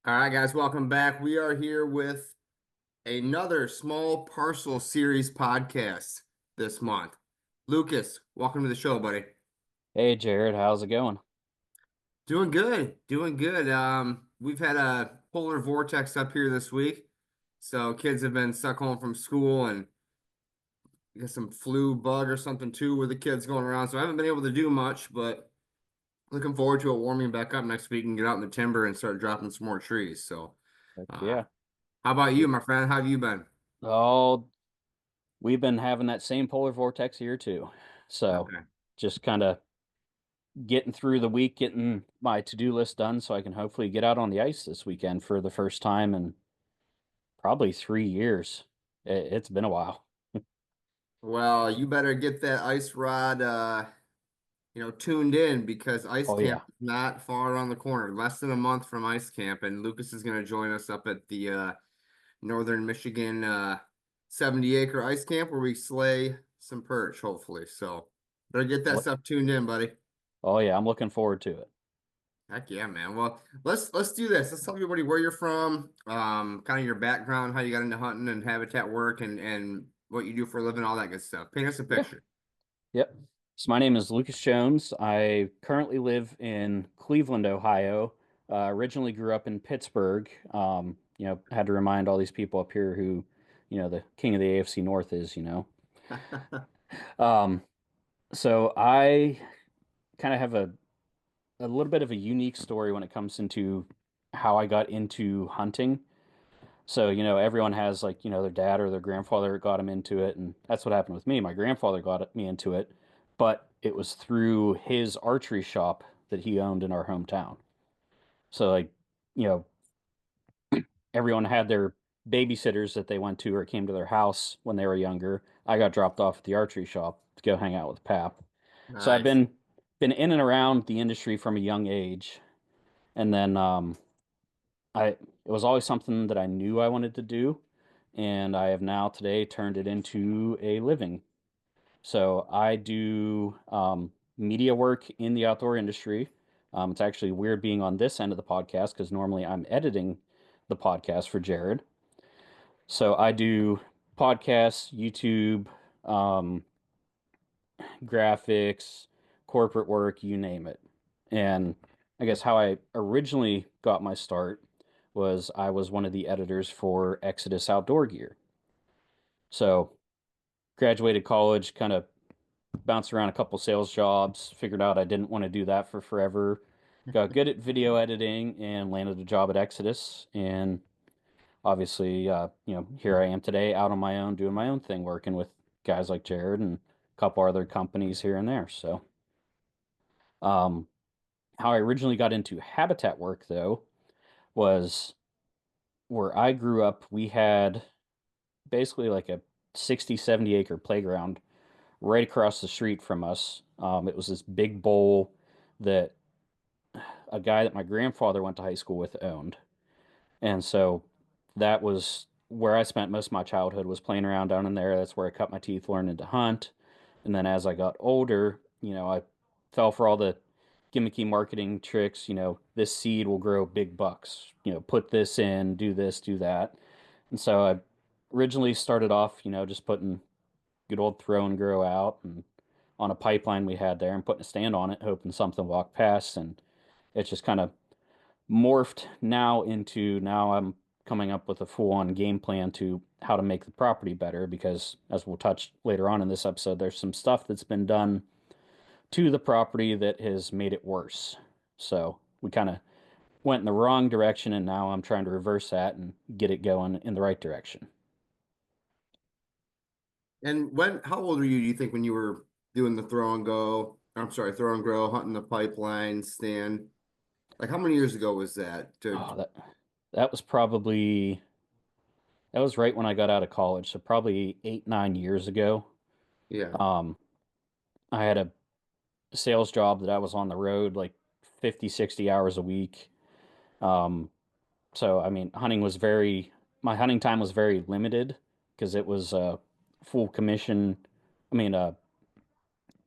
All right, guys, welcome back. We are here with another small parcel series podcast this month. Lucas, welcome to the show, buddy. Hey Jared, how's it going? Doing good, doing good. We've had a polar vortex up here this week, so kids have been stuck home from school, and I guess some flu bug or something too with the kids going around. So I haven't been able to do much, but looking forward to it warming back up next week and get out in the timber and start dropping some more trees. So, Heck uh, yeah. how about you, We, my friend? How have you been? oh, we've been having that same polar vortex here too. So Okay. just kind of getting through the week, getting my to-do list done so I can hopefully get out on the ice this weekend for the first time in probably 3 years. It's been a while. Well, you better get that ice rod tuned in because ice Oh camp yeah. is not far around the corner. Less than a month from ice camp, and Lucas is going to join us up at the Northern Michigan 70-acre ice camp where we slay some perch, hopefully. So better get that Oh, stuff tuned in, buddy. oh yeah, I'm looking forward to it. Heck yeah, man. Well, let's do this. Let's tell everybody where you're from, kind of your background, how you got into hunting and habitat work, and what you do for a living, all that good stuff. Paint us a Yeah. picture. Yep. So my name is Lucas Jones. I currently live in Cleveland, Ohio. Originally grew up in Pittsburgh. Had to remind all these people up here who, the king of the AFC North is. Um, so I kind of have a little bit of a unique story when it comes into how I got into hunting. So, everyone has like, their dad or their grandfather got them into it, and that's what happened with me. My grandfather got me into it, but it was through his archery shop that he owned in our hometown. So, like, you know, everyone had their babysitters that they went to or came to their house when they were younger. I got dropped off at the archery shop to go hang out with Pap. So I've Nice. been in and around the industry from a young age, and then it was always something that I knew I wanted to do, and I have now today turned it into a living. So I do media work in the outdoor industry. It's actually weird being on this end of the podcast because normally I'm editing the podcast for Jared. So I do podcasts, YouTube, um, graphics, corporate work, you name it. And I guess how I originally got my start was I was one of the editors for Exodus Outdoor Gear. So graduated college, kind of bounced around a couple sales jobs, figured out I didn't want to do that for forever. Got good at video editing and landed a job at Exodus. And obviously, here I am today out on my own, doing my own thing, working with guys like Jared and a couple other companies here and there. So, um, how I originally got into habitat work, though, was where I grew up. We had basically like a 60, 70 acre playground right across the street from us. It was this big bowl that a guy that my grandfather went to high school with owned. And so that was where I spent most of my childhood was playing around down in there. That's where I cut my teeth learning to hunt. And then as I got older, I fell for all the gimmicky marketing tricks. This seed will grow big bucks. Put this in, do this, do that. And so I originally started off, just putting good old throw and grow out and on a pipeline we had there and putting a stand on it, hoping something walked past. And it's just kind of morphed now I'm coming up with a full-on game plan to how to make the property better because as we'll touch later on in this episode, there's some stuff that's been done to the property that has made it worse. So we kind of went in the wrong direction and now I'm trying to reverse that and get it going in the right direction. And how old were you, do you think, when you were doing the throw and go? I'm sorry, throw and grow, hunting the pipeline stand? Like how many years ago was that? Oh, that was probably that was right when I got out of college, so probably 8, 9 years ago. Yeah. Um, I had a sales job that I was on the road like 50, 60 hours a week. Um, so I mean, my hunting time was very limited because it was full commission. I mean,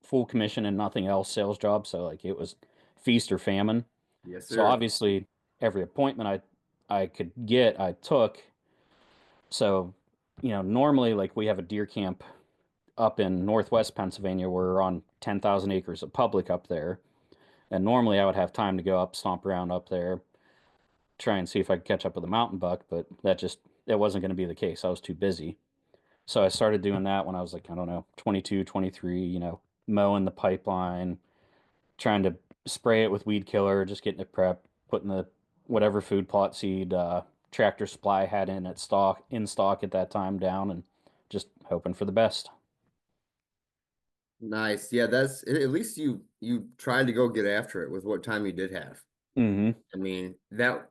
full commission and nothing else sales job. So like it was feast or famine. Yes, So sir. obviously every appointment I could get, I took. So, normally like we have a deer camp up in northwest Pennsylvania. We're on 10,000 acres of public up there. And normally I would have time to go up, stomp around up there, try and see if I could catch up with a mountain buck, but that wasn't going to be the case. I was too busy. So I started doing that when I was like, I don't know, 22, 23, mowing the pipeline, trying to spray it with weed killer, just getting it prepped, putting the whatever food plot seed, tractor supply had in stock at that time down, and just hoping for the best. Nice. Yeah, that's at least you tried to go get after it with what time you did have. Hmm. I mean, that,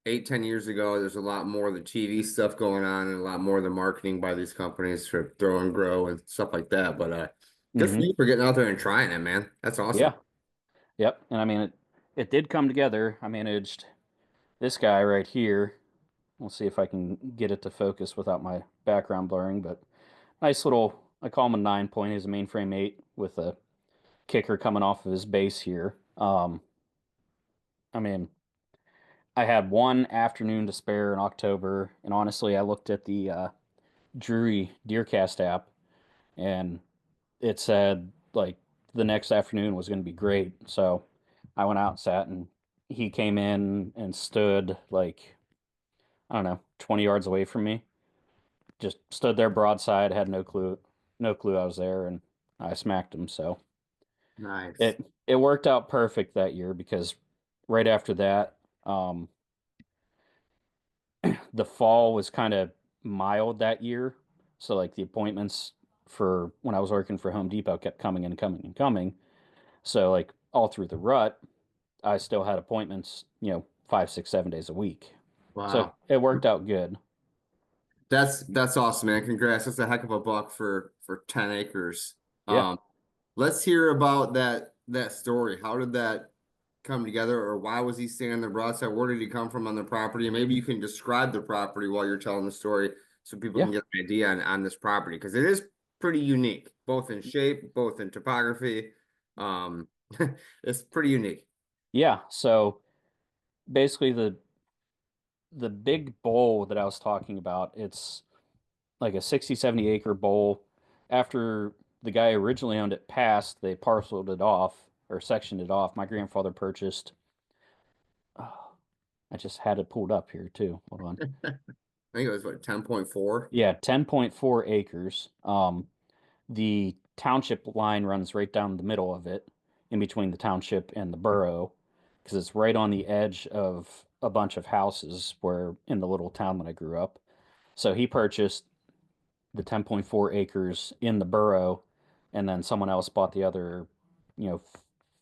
8, 10 years ago, there's a lot more of the TV stuff going on and a lot more of the marketing by these companies for throw and grow and stuff like that. But good for Hmm. you for getting out there and trying it, man. That's awesome. Yeah. Yep. And I mean, it did come together. I managed this guy right here. We'll see if I can get it to focus without my background blurring, but nice little, I call him a 9 point. He's a mainframe 8 with a kicker coming off of his base here. I mean, I had one afternoon to spare in October, and honestly, I looked at the Drury Deercast app, and it said like the next afternoon was going to be great. So I went out and sat, and he came in and stood like, I don't know, 20 yards away from me. Just stood there broadside, had no clue I was there, and I smacked him. So Nice. it worked out perfect that year because right after that, um, the fall was kind of mild that year. So like the appointments for when I was working for Home Depot kept coming and coming and coming. So like all through the rut, I still had appointments, 5, 6, 7 days a week. So Wow. it worked out good. That's awesome, man. Congrats. That's a heck of a buck for 10 acres. Yeah. Let's hear about that story. How did that come together, or why was he staying on the broadside? Where did he come from on the property? And maybe you can describe the property while you're telling the story so people Yeah. can get an idea on this property because it is pretty unique, both in shape, both in topography. Um, it's pretty unique. Yeah. So basically the big bowl that I was talking about, it's like a 60, 70 acre bowl. After the guy originally owned it passed, they parceled it off or sectioned it off. My grandfather purchased, oh, I just had it pulled up here too. Hold on. I think it was what, 10.4? Yeah, 10.4 acres. The township line runs right down the middle of it, in between the township and the borough, because it's right on the edge of a bunch of houses where in the little town that I grew up. So he purchased the 10.4 acres in the borough, and then someone else bought the other,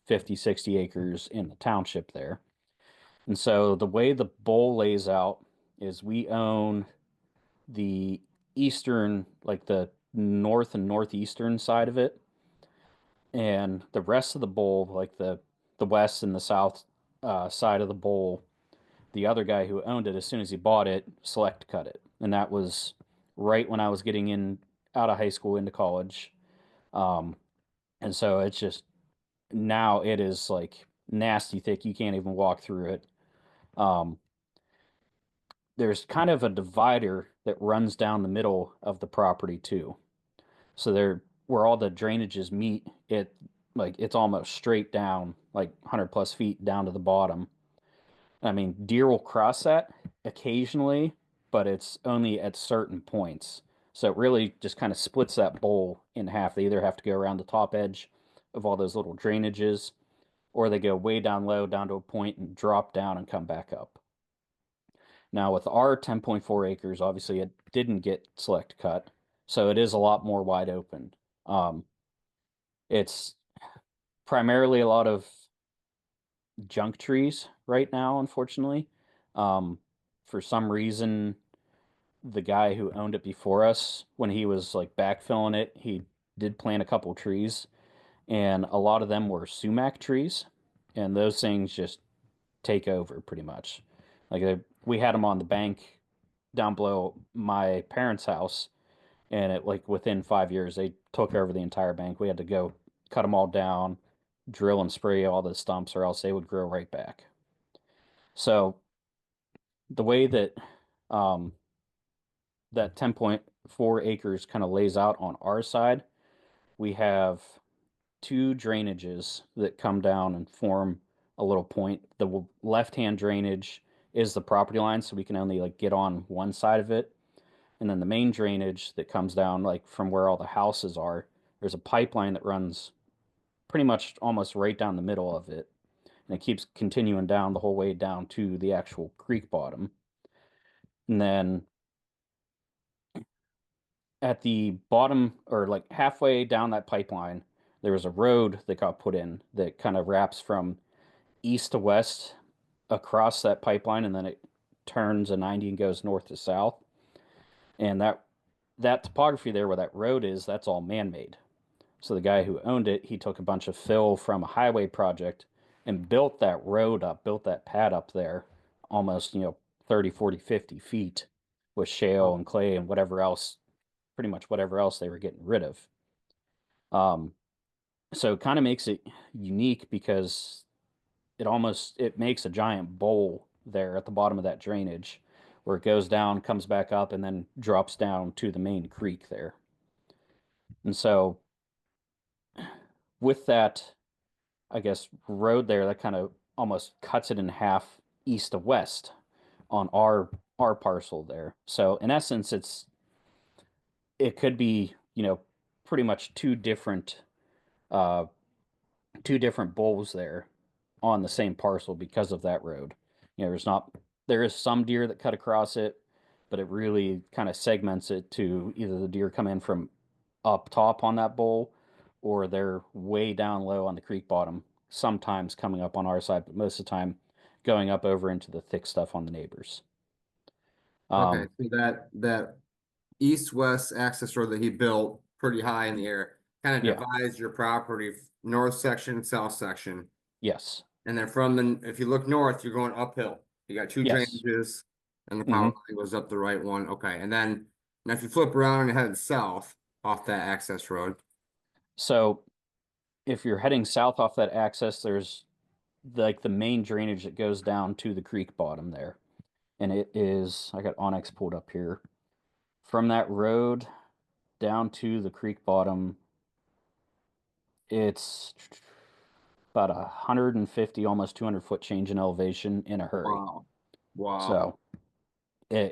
50, 60 acres in the township there. And so the way the bowl lays out is we own the eastern, like the north and northeastern side of it, and the rest of the bowl, like the west and the south side of the bowl, the other guy who owned it, as soon as he bought it, select cut it, and that was right when I was getting in out of high school into college. Um, and so it's just now it is like nasty thick. You can't even walk through it. Um, there's kind of a divider that runs down the middle of the property too. So there, where all the drainages meet, it's almost straight down, like 100 plus feet down to the bottom. I mean, deer will cross that occasionally, but it's only at certain points. So it really just kind of splits that bowl in half. They either have to go around the top edge of all those little drainages, or they go way down low down to a point and drop down and come back up. Now, with our 10.4 acres, obviously it didn't get select cut, so it is a lot more wide open. Um, it's primarily a lot of junk trees right now, unfortunately. Um, for some reason, the guy who owned it before us, when he was like backfilling it, he did plant a couple trees, and a lot of them were sumac trees, and those things just take over pretty much. We had them on the bank down below my parents' house, and it like within 5 years they took over the entire bank. We had to go cut them all down, drill and spray all the stumps, or else they would grow right back. So the way that um, that 10.4 acres kind of lays out on our side, we have two drainages that come down and form a little point. The left-hand drainage is the property line, so we can only like get on one side of it. And then the main drainage that comes down like from where all the houses are, there's a pipeline that runs pretty much almost right down the middle of it. And it keeps continuing down the whole way down to the actual creek bottom. And then at the bottom or like halfway down that pipeline, there was a road that got put in that kind of wraps from east to west across that pipeline, and then it turns a 90 and goes north to south. And that topography there where that road is, that's all man-made. So the guy who owned it, he took a bunch of fill from a highway project and built that road up, built that pad up there almost, 30, 40, 50 feet with shale Oh, and clay and whatever else, pretty much whatever else they were getting rid of. Um, so it kind of makes it unique because it makes a giant bowl there at the bottom of that drainage where it goes down, comes back up, and then drops down to the main creek there. And so with that, I guess, road there that kind of almost cuts it in half east to west on our parcel there. So in essence, it could be, pretty much uh two different bowls there on the same parcel because of that road. There is some deer that cut across it, but it really kind of segments it to either the deer come in from up top on that bowl or they're way down low on the creek bottom, sometimes coming up on our side, but most of the time going up over into the thick stuff on the neighbors. okay. Um, So that east-west access road that he built pretty high in the air kind of yeah, divides your property north section, south section. yes, And then if you look north, you're going uphill. You got two yes. drainages and the power hmm line goes up the right one. Okay. And then now if you flip around and head south off that access road. So if you're heading south off that access, there's like the main drainage that goes down to the creek bottom there. And it is, I got Onyx pulled up here. From that road down to the creek bottom, it's about 150, almost 200-foot change in elevation in a hurry. Wow. Wow. So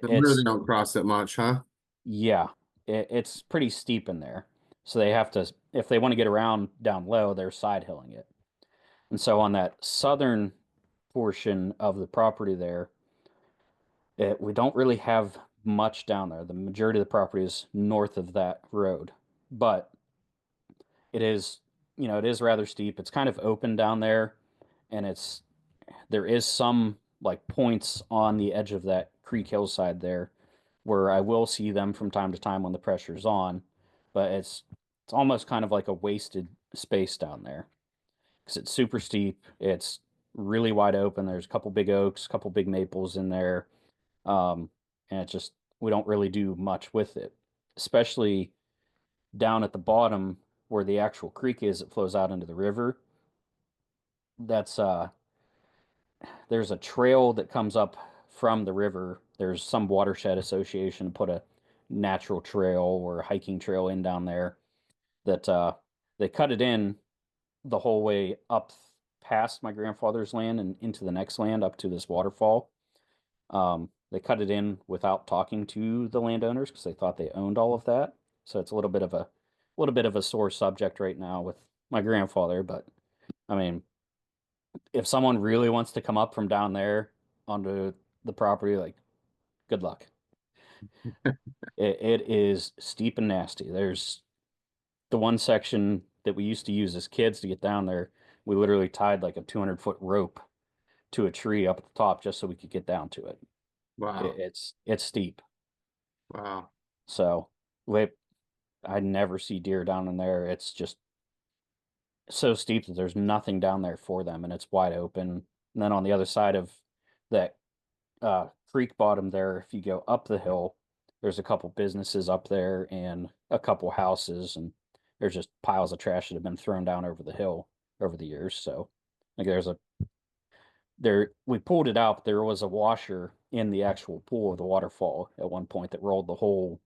They really it's, don't cross it much, huh? yeah, it's pretty steep in there. So they have to, if they want to get around down low, they're side hilling it. And so on that southern portion of the property there, we don't really have much down there. The majority of the property is north of that road, but it is, it is rather steep. It's kind of open down there, and there is some like points on the edge of that creek hillside there where I will see them from time to time when the pressure's on, but it's almost kind of like a wasted space down there because it's super steep. It's really wide open. There's a couple big oaks, a couple big maples in there. Um, and it's just we don't really do much with it, especially down at the bottom where the actual creek is. It flows out into the river. That's there's a trail that comes up from the river. There's some watershed association put a natural trail or a hiking trail in down there that they cut it in the whole way up past my grandfather's land and into the next land up to this waterfall. They cut it in without talking to the landowners because they thought they owned all of that. So it's a little bit of a sore subject right now with my grandfather. But I mean, if someone really wants to come up from down there onto the property, like good luck. It is steep and nasty. There's the one section that we used to use as kids to get down there. We literally tied like a 200-foot rope to a tree up at the top just so we could get down to it. Wow. It's steep. Wow. So we I never see deer down in there. It's just so steep that there's nothing down there for them, and it's wide open. And then on the other side of that creek bottom there, if you go up the hill, there's a couple businesses up there and a couple houses, and there's just piles of trash that have been thrown down over the hill over the years. So, like, there's we pulled it out, but there was a washer in the actual pool of the waterfall at one point that rolled the whole,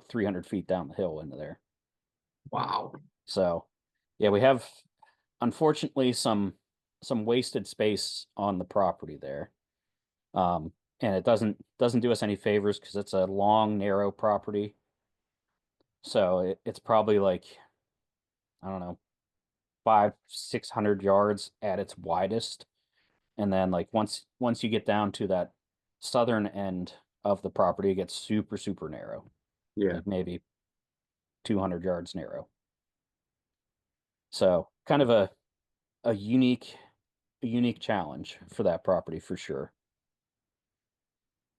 300 feet down the hill into there. Wow. So, yeah, we have unfortunately some wasted space on the property there. And it doesn't do us any favors because it's a long, narrow property. So it's probably like, I don't know, 600 yards at its widest. And then like once you get down to that southern end of the property, it gets super, super narrow, Yeah. like maybe 200 yards narrow. So kind of a unique challenge for that property for sure.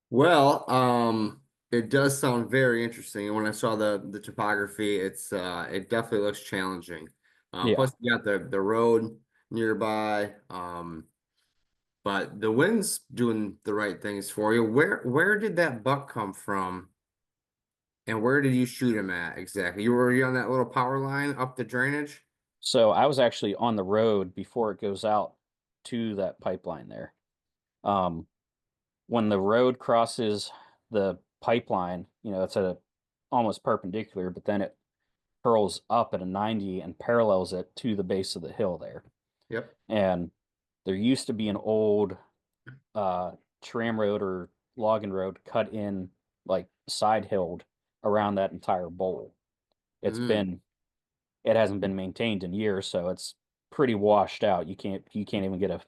Well, it does sound very interesting. And when I saw the topography, it definitely looks challenging. Yeah. Plus you got the road nearby. But the wind's doing the right things for you. Where did that buck come from? And where did you shoot him at exactly? You on that little power line up the drainage? So I was actually on the road before it goes out to that pipeline there. Um, when the road crosses the pipeline, it's at a almost perpendicular, but then it curls up at a 90 and parallels it to the base of the hill there. Yep. And there used to be an old uh, tram road or logging road cut in, like side hilled around that entire bowl. It's Mm, been it hasn't been maintained in years, so it's pretty washed out. You can't even get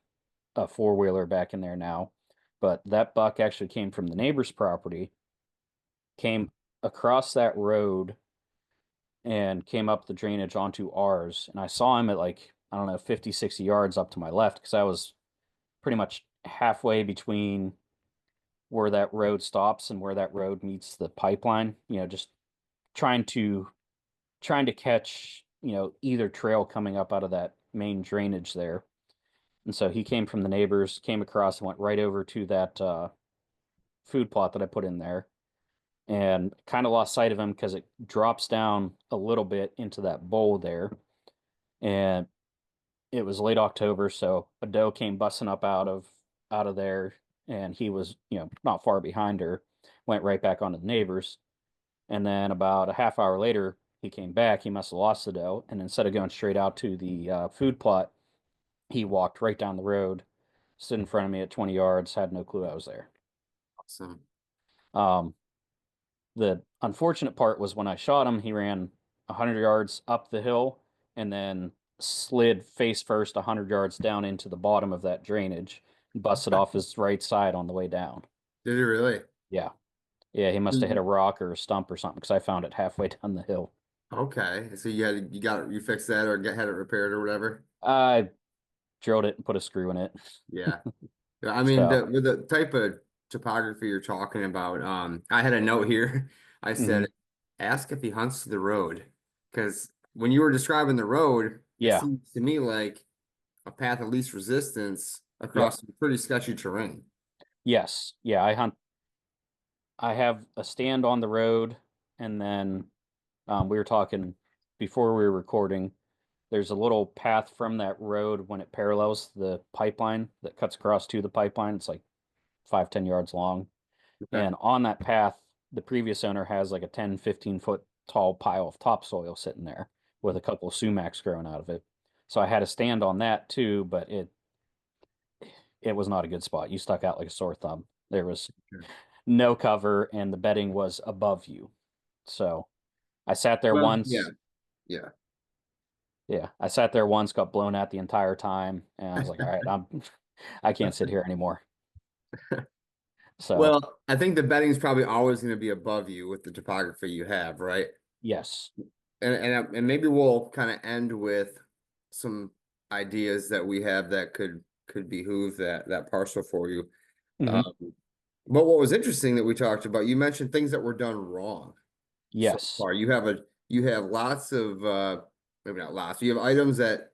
a four-wheeler back in there now. But that buck actually came from the neighbor's property, came across that road and came up the drainage onto ours. And I saw him at like, I don't know, 50, 60 yards up to my left because I was pretty much halfway between where that road stops and where that road meets the pipeline, just trying to trying to catch, either trail coming up out of that main drainage there. And so he came from the neighbors, came across and went right over to that food plot that I put in there and kind of lost sight of him because it drops down a little bit into that bowl there. And it was late October, so a doe came busting up out of there, and he was, not far behind her, went right back onto the neighbors. And then about a half hour later, he came back. He must have lost the doe, and instead of going straight out to the food plot, he walked right down the road, stood in front of me at 20 yards, had no clue I was there. awesome. Um, the unfortunate part was when I shot him, he ran 100 yards up the hill and then slid face first 100 yards down into the bottom of that drainage and busted off his right side on the way down. Did he really? Yeah. Yeah, he must have hit a Mm. rock or a stump or something because I found it halfway down the hill. Okay. So you fixed that or had it repaired or whatever? I drilled it and put a screw in it. Yeah. Yeah, I mean, So, with the type of topography you're talking about, I had a note here. I said, mhm. ask if he hunts the road. Because when you were describing the road, it Yeah. seems to me like a path of least resistance Yep. across some pretty sketchy terrain. Yes. Yeah, I have a stand on the road and then we were talking before we were recording. There's a little path from that road when it parallels the pipeline that cuts across to the pipeline. It's like 5, 10 yards long. Okay. And on that path, the previous owner has like a 10, 15 foot tall pile of topsoil sitting there with a couple of sumacs growing out of it. So I had a stand on that too, but it was not a good spot. You stuck out like a sore thumb. There was Sure. no cover and the bedding was above you. So I sat there Well, yeah, once. yeah. Yeah, I sat there once, got blown out the entire time, and I was like, all right, I can't sit here anymore. So, Well, I think the bedding's probably always going to be above you with the topography you have, right? yes. And maybe we'll kind of end with some ideas that we have that could behoove that parcel for you. Hmm. Um, but what was interesting that we talked about, you mentioned things that were done wrong so Yes. far. You have lots of maybe not lots. You have items that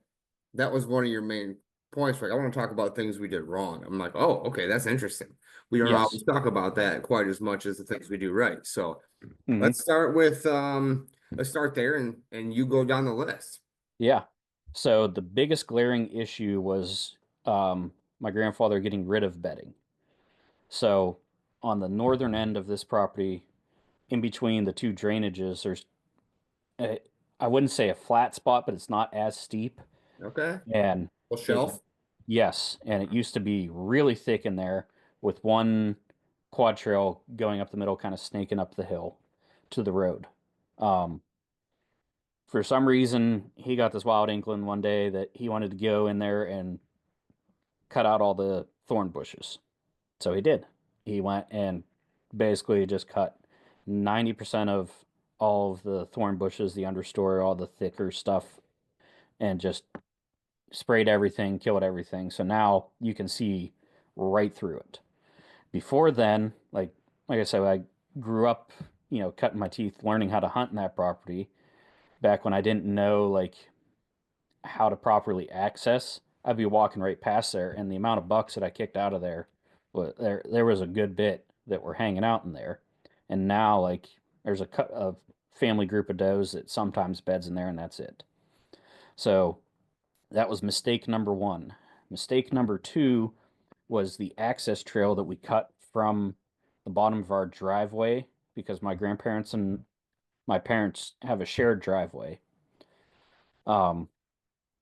was one of your main points. Like I want to talk about things we did wrong. I'm like, oh, okay, that's interesting. We don't Yes. always talk about that quite as much as the things we do right. So Hmm. let's start with let's start there and you go down the list. Yeah. So the biggest glaring issue was my grandfather getting rid of bedding. So on the northern end of this property, in between the two drainages, there's a, I wouldn't say a flat spot, but it's not as steep. Okay. And Full it, shelf. yes, and it used to be really thick in there with one quad trail going up the middle, kind of snaking up the hill to the road. Um, for some reason, he got this wild inkling one day that he wanted to go in there and cut out all the thorn bushes. So he did. He went and basically just cut 90% of all of the thorn bushes, the understory, all the thicker stuff, and just sprayed everything, killed everything. So now you can see right through it. Before then, like I said, I grew up, cutting my teeth, learning how to hunt in that property back when I didn't know like how to properly access. I'd be walking right past there, and the amount of bucks that I kicked out of there, there was a good bit that were hanging out in there. And now like there's a family group of does that sometimes beds in there, and that's it. So that was mistake number one. Mistake number two was the access trail that we cut from the bottom of our driveway because my grandparents and my parents have a shared driveway. Um,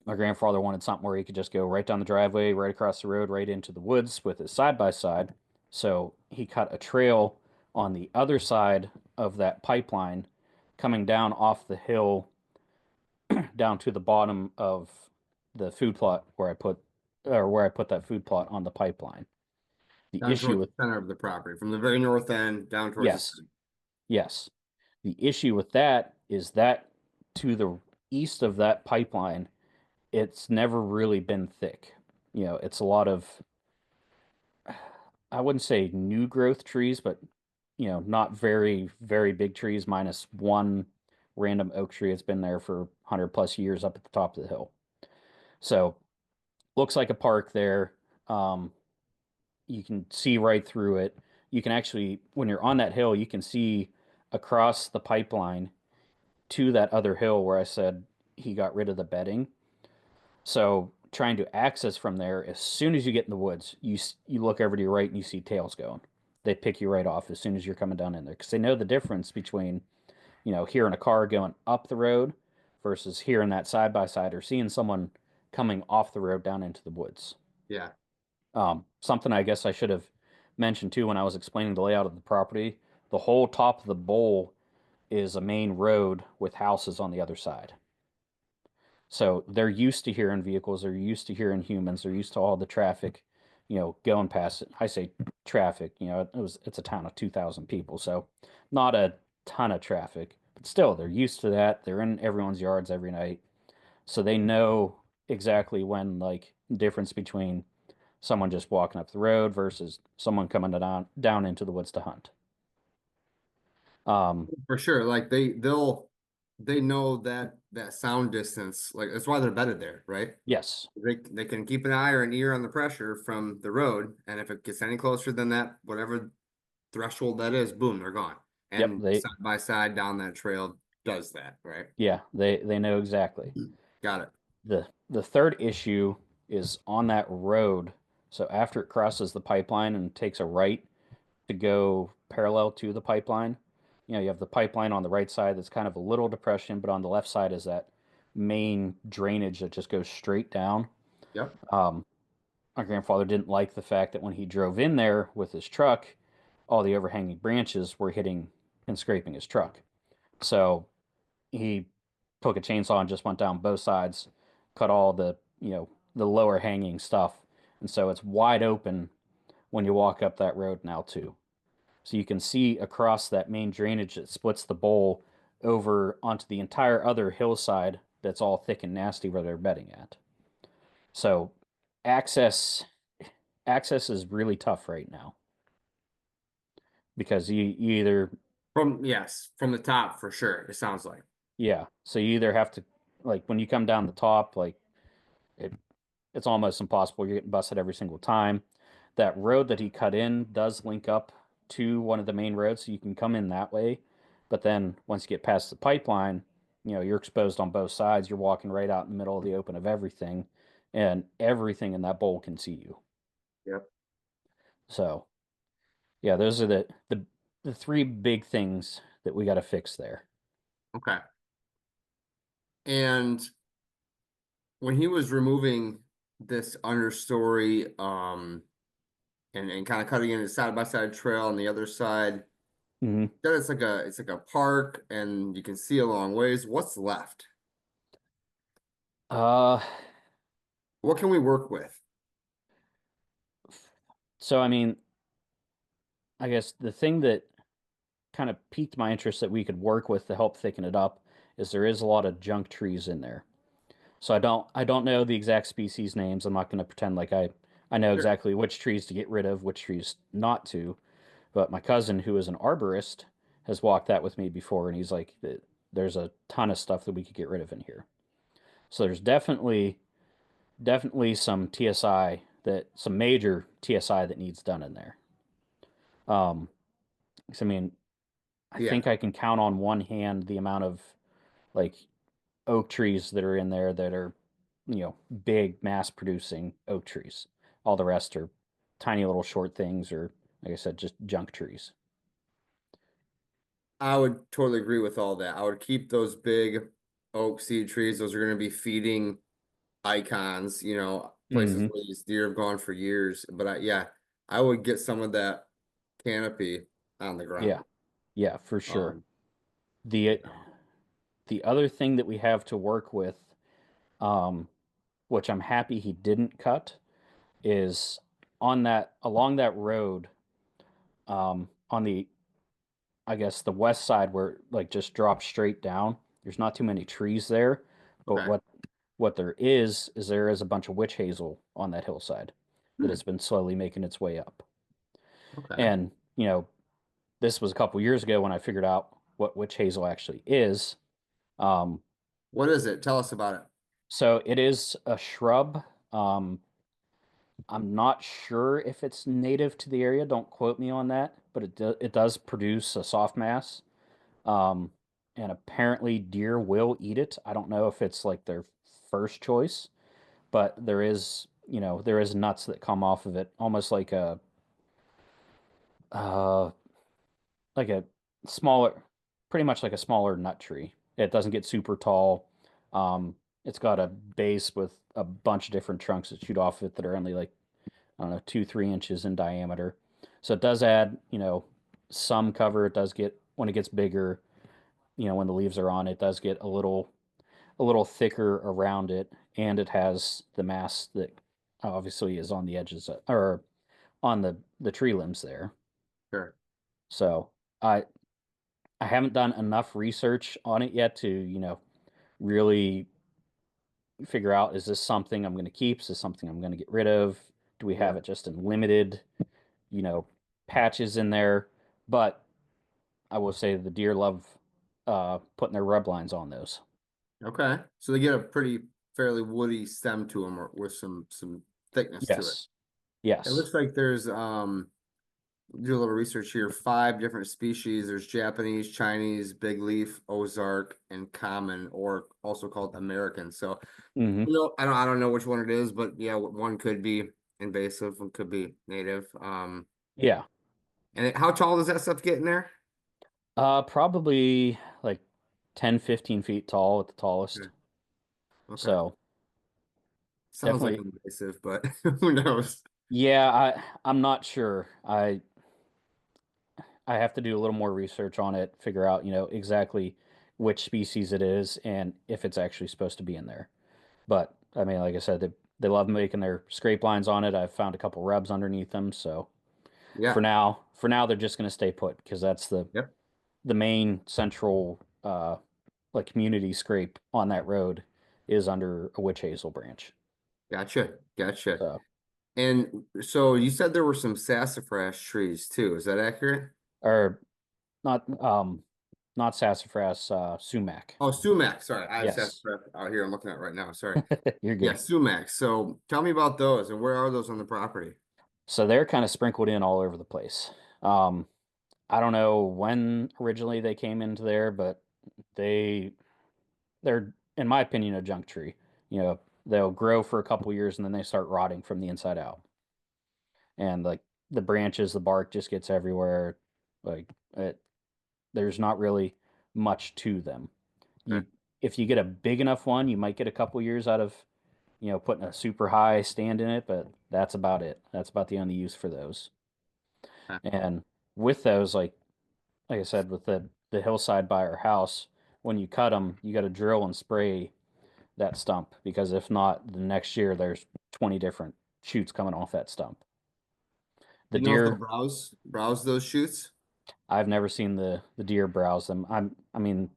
my grandfather wanted something where he could just go right down the driveway, right across the road, right into the woods with his side by side. So he cut a trail on the other side of that pipeline coming down off the hill down to the bottom of the food plot where I put that food plot on the pipeline. The Down issue towards with the center of the property, from the very north end down towards the yes, center. yes. The issue with that is that to the east of that pipeline, it's never really been thick. It's a lot of, I wouldn't say new growth trees, but not very, very big trees, minus one random oak tree. It's been there for 100 plus years up at the top of the hill. So looks like a park there. Um, you can see right through it. You can actually, when you're on that hill, you can see across the pipeline to that other hill where I said he got rid of the bedding. So trying to access from there, as soon as you get in the woods, you look over to your right and you see tails going. They pick you right off as soon as you're coming down in there because they know the difference between hearing a car going up the road versus hearing that side by side or seeing someone coming off the road down into the woods. Yeah. Something I guess I should have mentioned too when I was explaining the layout of the property. The whole top of the bowl is a main road with houses on the other side. So they're used to hearing vehicles, they're used to hearing humans, they're used to all the traffic, going past it. I say traffic, it's a town of 2,000 people, so not a ton of traffic, but still they're used to that. They're in everyone's yards every night. So they know exactly when like difference between someone just walking up the road versus someone coming down into the woods to hunt. Um, For sure. Like they know that sound distance. Like that's why they're bedded there, right? yes. They can keep an eye or an ear on the pressure from the road, and if it gets any closer than that, whatever threshold that is, boom, they're gone. Yep, And side by side down that trail does that, right? they know exactly. Got it. The third issue is on that road. So after it crosses the pipeline and takes a right to go parallel to the pipeline, you have the pipeline on the right side that's kind of a little depression, but on the left side is that main drainage that just goes straight down. Yep. Um, my grandfather didn't like the fact that when he drove in there with his truck, all the overhanging branches were hitting and scraping his truck. So he took a chainsaw and just went down both sides, cut all the lower hanging stuff, and so it's wide open when you walk up that road now too. So you can see across that main drainage that splits the bowl over onto the entire other hillside that's all thick and nasty where they're bedding at. So access access is really tough right now because you either From yes, from the top for sure. It sounds like. yeah, so you either have to like when you come down the top like it it's almost impossible. You're getting busted every single time. That road that he cut in does link up to one of the main roads, so you can come in that way. But then once you get past the pipeline, you're exposed on both sides. You're walking right out in the middle of the open of everything, and everything in that bowl can see you. Yep. So yeah, those are the three big things that we got to fix there. Okay. And when he was removing this understory, and kind of cutting in a side by side trail on the other side, Hmm. then it's like a park and you can see a long ways. What's left? Uh, What can we work with? so I mean, I guess the thing that kind of piqued my interest that we could work with to help thicken it up is there is a lot of junk trees in there. So I don't know the exact species names. I'm not going to pretend like I know Sure. exactly which trees to get rid of, which trees not to. But my cousin, who is an arborist, has walked that with me before, and he's like, there's a ton of stuff that we could get rid of in here. So there's definitely some major TSI that needs done in there. 'Cause, I mean, I Yeah, think I can count on one hand the amount of like oak trees that are in there that are, big mass producing oak trees. All the rest are tiny little short things or, like I said, just junk trees. I would totally agree with all that. I would keep those big oak seed trees. Those are going to be feeding icons, places Hmm. where these deer have gone for years. But yeah, I would get some of that canopy on the Yeah, ground. yeah, for sure. Um, The you know, the other thing that we have to work with, um, which I'm happy he didn't cut, is on that along that road, on the I guess the west side where it, like just drops straight down. There's not too many trees there, but okay. what there is a bunch of witch hazel on that hillside that Hmm, has been slowly making its way up. okay. And, this was a couple years ago when I figured out what witch hazel actually is. Um, What is it? Tell us about it. so it is a shrub. Um, I'm not sure if it's native to the area. Don't quote me on that, but it does produce a soft mass. Um, and apparently deer will eat it. I don't know if it's like their first choice, but there is nuts that come off of it, almost uh, like a smaller, pretty much like a smaller nut tree. It doesn't get super tall. Um, it's got a base with a bunch of different trunks that shoot off it that are only like, I don't know, 2, 3 inches in diameter. So it does add, some cover. It does get when it gets bigger, when the leaves are on, it does get a little thicker around it, and it has the mass that obviously is on the edges or on the tree limbs there. Sure. So I I haven't done enough research on it yet to, really figure out, is this something I'm going to keep? Is this something I'm going to get rid of? Do we have Yeah. it just in limited, you know, patches in there? But I will say the deer love putting their rub lines on those. Okay. So they get a pretty fairly woody stem to them or with some thickness to it. Yes. It Yes. looks like there's do a little research here. 5 different species. There's Japanese, Chinese, big leaf, Ozark, and common, or also called American. So, Hmm. I don't know which one it is, but yeah, one could be invasive, one could be native. Yeah. And how tall does that stuff get in there? Probably like 10, 15 feet tall at the tallest. Okay. Okay. So Sounds like definitely, invasive, but who knows? yeah, I'm not sure. I have to do a little more research on it, figure out, exactly which species it is and if it's actually supposed to be in there. But I mean, like I said, they love making their scrape lines on it. I've found a couple rubs underneath them, so for Yeah. now, for now they're just going to stay put because that's Yep. the main central like community scrape on that road is under a witch hazel branch. Gotcha. Gotcha. So, And so you said there were some sassafras trees too. Is that accurate? or not sassafras, sumac. Oh, Sumac. Sorry, I have Yes, sassafras out here. I'm looking at right now. Sorry. you're Yeah, good. Sumac. So tell me about those and where are those on the property? So they're kind of sprinkled in all over the place. Um, I don't know when originally they came into there, but they they're, in my opinion, a junk tree. They'll grow for a couple years and then they start rotting from the inside out. and like the branches, the bark just gets everywhere. Like it, there's not really much to them. Okay. You if you get a big enough one, you might get a couple years out of, putting a super high stand in it, but that's about it. That's about the only use for those. Okay. And with those, like I said, with the hillside by our house, when you cut them, you got to drill and spray that stump because if not, the next year there's 20 different shoots coming off that stump. The You know if they'll deer, browse those shoots? I've never seen the deer browse them. I mean,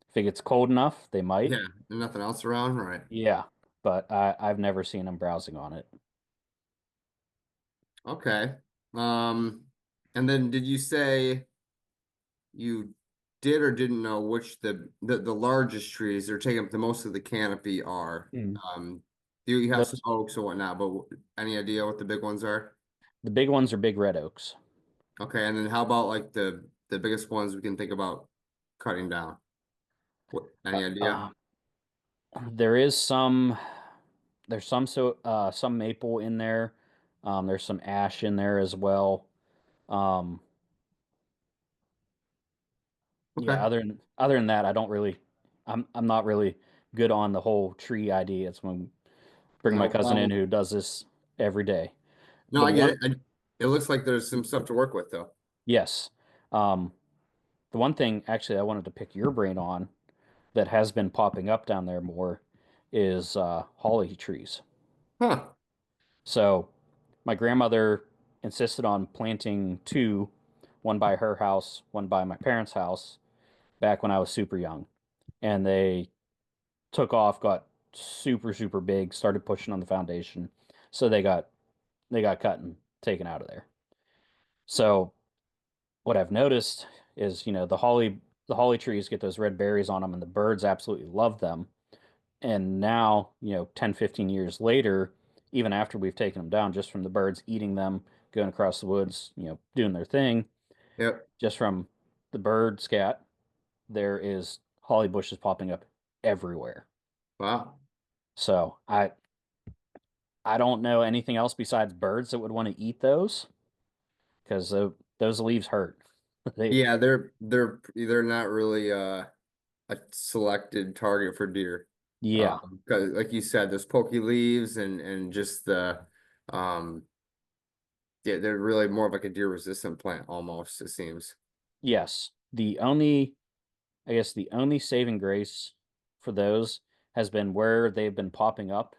if it gets cold enough, they might. Yeah, and nothing else around, right? Yeah, but I've never seen them browsing on it. Okay. Um, and then did you say you did or didn't know which the largest trees that are taking up the most of the canopy are? Mm. You have some Those oaks and whatnot, but any idea what the big ones are? the big ones are big red oaks. Okay, and then how about like the biggest ones we can think about cutting down? What, Uh, any idea? uh, there is some maple in there. There's some ash in there as well. Um, yeah, Okay. other than that, I don't really I'm not really good on the whole tree idea. It's when bring my No cousin in problem. who does this every day. No, The I get one it. It looks like there's some stuff to work with though. Yes. Um, the one thing actually I wanted to pick your brain on that has been popping up down there more is holly trees. Huh. So my grandmother insisted on planting two, one by her house, one by my parents' house, back when I was super young. And they took off, got super, super big, started pushing on the foundation. So they got cut and taken out of there. So what I've noticed is, the holly trees get those red berries on them and the birds absolutely love them. And now, 10, 15 years later, even after we've taken them down, just from the birds eating them, going across the woods, doing their thing, Yep. just from the bird scat, there is holly bushes popping up everywhere. Wow. So I don't know anything else besides birds that would want to eat those because those leaves hurt. They, Yeah, they're not really a selected target for deer. yeah, 'Cause like you said, those pokey leaves and just the um yeah, they're really more of like a deer resistant plant almost, it seems. yes. I guess the only saving grace for those has been where they've been popping up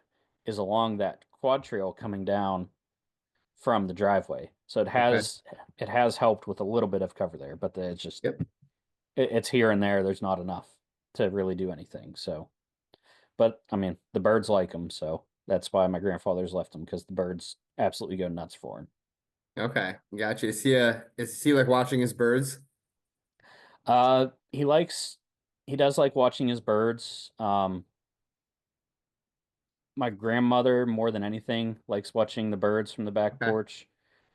is along that quad trail coming down from the driveway. So it Okay. has it has helped with a little bit of cover there, but it's just Yep. it's here and there. There's not enough to really do anything. So, but I mean, the birds like them, so that's why my grandfather's left them because the birds absolutely go nuts for him. Okay. Gotcha. Is he like watching his birds? He does like watching his birds. My grandmother, more than anything, likes watching the birds from the back Okay. porch.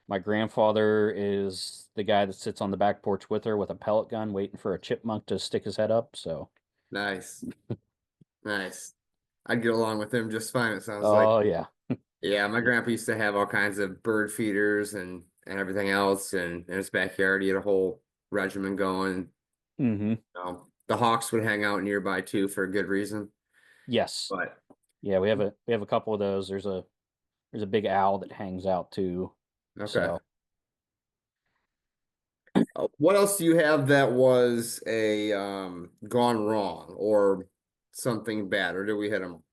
My grandfather is the guy that sits on the back porch with her with a pellet gun, waiting for a chipmunk to stick his head up. So, Nice. Nice. I'd get along with him just fine, it sounds like. oh yeah, Yeah, my grandpa used to have all kinds of bird feeders and everything else, and in his backyard he had a whole regimen going. hmm The hawks would hang out nearby too for a good reason. yes, But yeah. We have a couple of those. There's a big owl that hangs out too. okay. So, What else do you have that was a gone wrong or something bad, or did we hit them?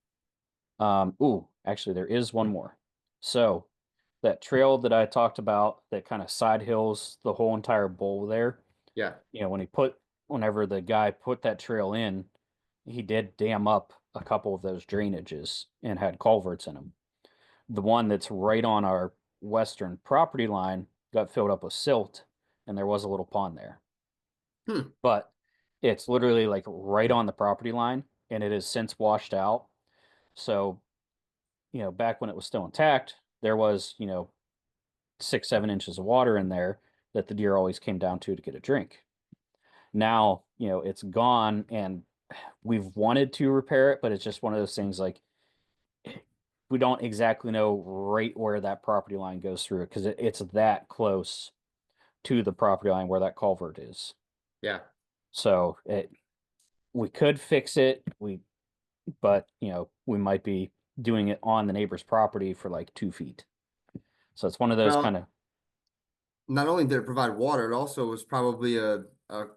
actually, there is one more. So that trail that I talked about that kind of side hills the whole entire bowl there. Yeah. Whenever the guy put that trail in, he did dam up a couple of those drainages and had culverts in them. The one that's right on our western property line got filled up with silt, and there was a little pond there. Hmm. But it's literally like right on the property line, and it has since washed out. So, back when it was still intact, there was, 6, 7 inches of water in there that the deer always came down to get a drink. Now, it's gone and we've wanted to repair it, but it's just one of those things like we don't exactly know right where that property line goes through it because it's that close to the property line where that culvert is. Yeah. So we could fix it. But we might be doing it on the neighbor's property for like 2 feet. So it's one of those kind Well, of, not only did it provide water, it also was probably a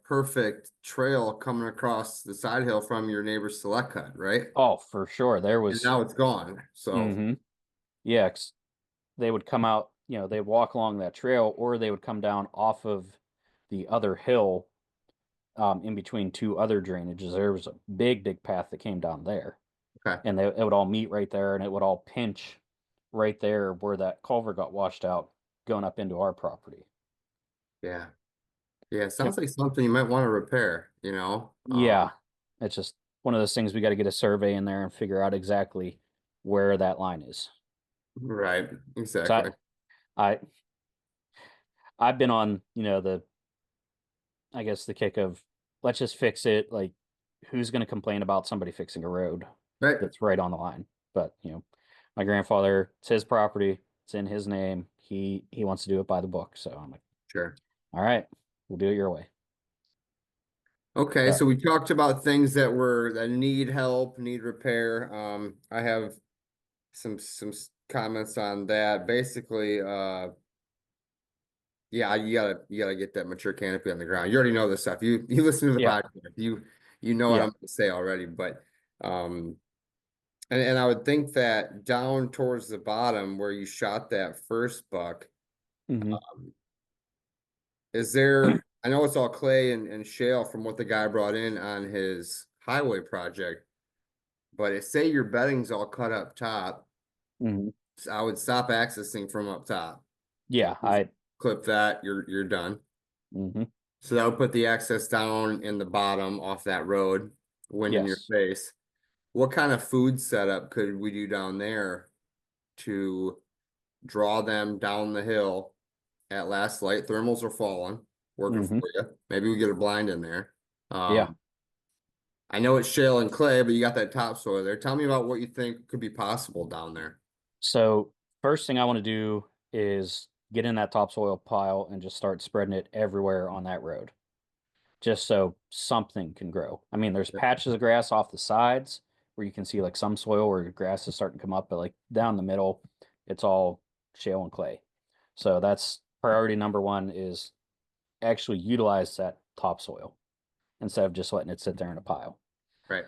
perfect trail coming across the side hill from your neighbor's select cut, right? oh, for sure. There And was, now it's gone. So, mm-hmm. Yeah, 'cause they would come out, they walk along that trail or they would come down off of the other hill in between two other drainages. There was a big, big path that came down there. okay. And it would all meet right there and it would all pinch right there where that culvert got washed out going up into our property. Yeah. Yeah. Yep. Sounds like something you might want to repair, you know? Yeah, it's just one of those things we got to get a survey in there and figure out exactly where that line is. Right. So Exactly. I I've been on, I guess the kick of let's just fix it. Like, who's going to complain about somebody fixing a road Right. that's right on the line? But my grandfather, it's his property, it's in his name. He wants to do it by the book. So I'm like, Sure. all right, we'll do it your way. Okay, But so we talked about things that need help, need repair. I have comments on that. Basically, yeah, you gotta get that mature canopy on the ground. You already know this stuff. You listen to the yeah, podcast. You know what yeah, I'm gonna say already, but um and I would think that down towards the bottom where you shot that first buck, hmm is there, I know it's all clay and shale from what the guy brought in on his highway project. But if say your bedding's all cut up top, hmm so I would stop accessing from up top. yeah, Just I clip that, you're done. hmm So that would put the access down in the bottom off that road, wind in your yes. face. What kind of food setup could we do down there to draw them down the hill at last light? Thermals are falling, working for hmm you. Maybe we get a blind in there. Yeah. I know it's shale and clay, but you got that topsoil there. Tell me about what you think could be possible down there. So first thing I want to do is get in that topsoil pile and just start spreading it everywhere on that road, just so something can grow. I mean, there's patches of grass off the sides where you can see like some soil where grass is starting to come up, but like down the middle, it's all shale and clay. So that's priority number one is actually utilize that topsoil instead of just letting it sit there in a pile. Right.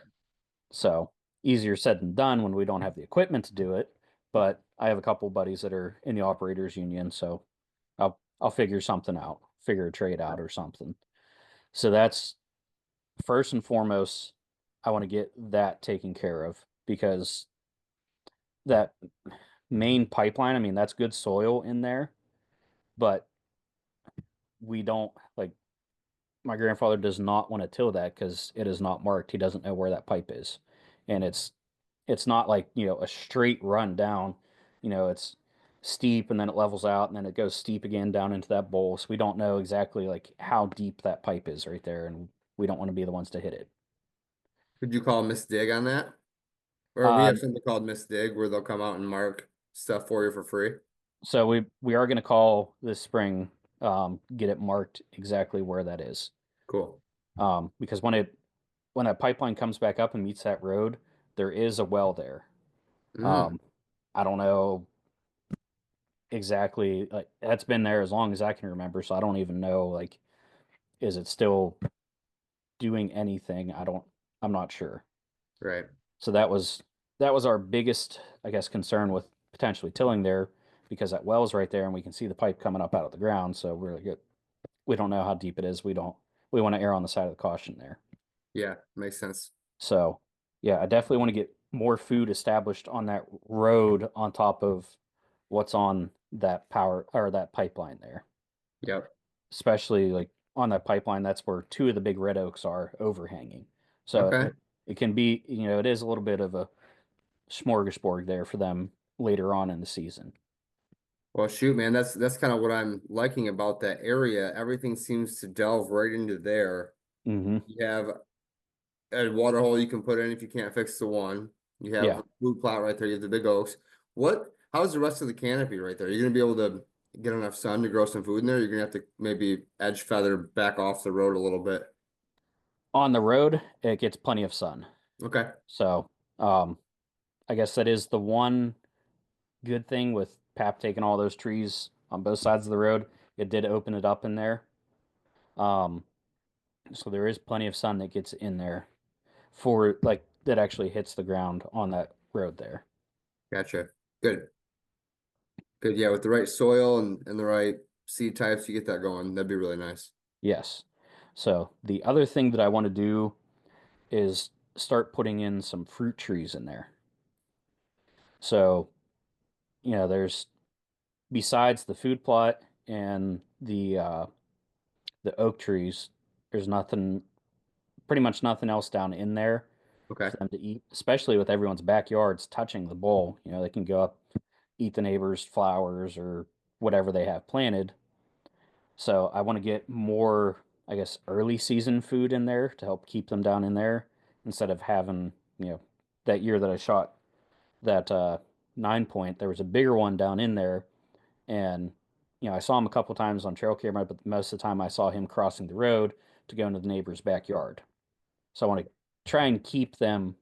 So easier said than done when we don't have the equipment to do it. But I have a couple buddies that are in the operators union, so I'll figure something out, figure a trade out or something. So that's first and foremost. I want to get that taken care of because that main pipeline, I mean, that's good soil in there, but we don't like my grandfather does not want to till that because it is not marked. He doesn't know where that pipe is. And it's not like, a straight run down. It's steep and then it levels out and then it goes steep again down into that bowl. So we don't know exactly like how deep that pipe is right there, and we don't want to be the ones to hit it. Could you call Miss Dig on that? Or we Uh, have something called Miss Dig where they'll come out and mark stuff for you for free. so we are going to call this spring, get it marked exactly where that is. Cool. Because when a pipeline comes back up and meets that road, there is a well there. Mm, Um, I don't know exactly, like that's been there as long as I can remember, so I don't even know like is it still doing anything? I'm not sure. right. So that was our biggest, I guess, concern with potentially tilling there because that well's right there and we can see the pipe coming up out of the ground, so we don't know how deep it is. We want to err on the side of the caution there. Yeah, makes sense. So, yeah, I definitely want to get more food established on that road on top of what's on that power or that pipeline there. Yep. Especially like on that pipeline, that's where two of the big red oaks are overhanging. So Okay. it can be, it is a little bit of a smorgasbord there for them later on in the season. Well, shoot, man, that's kind of what I'm liking about that area. Everything seems to delve right into there. Hmm. You have a water hole you can put in if you can't fix the one. You have Yeah. a food plot right there. You have the big oaks. How's the rest of the canopy right there? Are you gonna be able to get enough sun to grow some food in there? You're gonna have to maybe edge feather back off the road a little bit. On the road, it gets plenty of sun. Okay. So, um, I guess that is the one good thing with Pap taking all those trees on both sides of the road. It did open it up in there. Um, so there is plenty of sun that gets in there for like that actually hits the ground on that road there. Gotcha. Good. Good. Yeah, with the right soil and the right seed types, you get that going. That'd be really nice. Yes. So the other thing that I want to do is start putting in some fruit trees in there. So, there's besides the food plot and the oak trees, there's nothing, pretty much nothing else down in there Okay. for them to eat, especially with everyone's backyards touching the bowl. They can go up, eat the neighbor's flowers or whatever they have planted. So I want to get more, I guess, early season food in there to help keep them down in there instead of having, that year that I shot that 9 point, there was a bigger one down in there. And, I saw him a couple times on trail camera, but most of the time I saw him crossing the road to go into the neighbor's backyard. So I want to try and keep them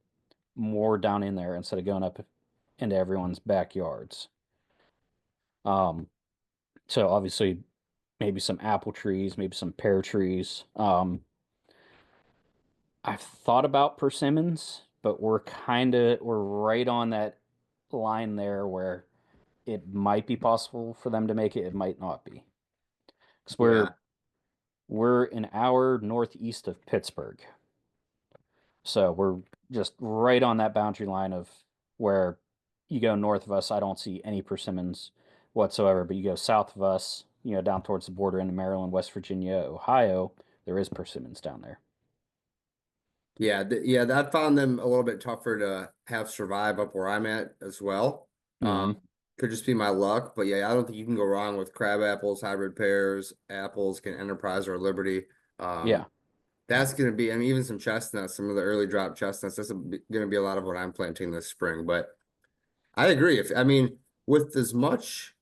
more down in there instead of going up into everyone's backyards. Um, so obviously maybe some apple trees, maybe some pear trees. I've thought about persimmons, but we're right on that line there where it might be possible for them to make it, it might not be. Because Yeah. we're an hour northeast of Pittsburgh. So we're just right on that boundary line of where you go north of us, I don't see any persimmons whatsoever, but you go south of us, down towards the border into Maryland, West Virginia, Ohio, there is persimmons down there. Yeah. Yeah. I found them a little bit tougher to have survive up where I'm at as well. Hmm. Could just be my luck, but yeah, I don't think you can go wrong with crab apples, hybrid pears, apples, can Enterprise or Liberty. Um, Yeah. That's going to be, I mean, even some chestnuts, some of the early drop chestnuts. That's going to be a lot of what I'm planting this spring. But I agree. I mean, with as much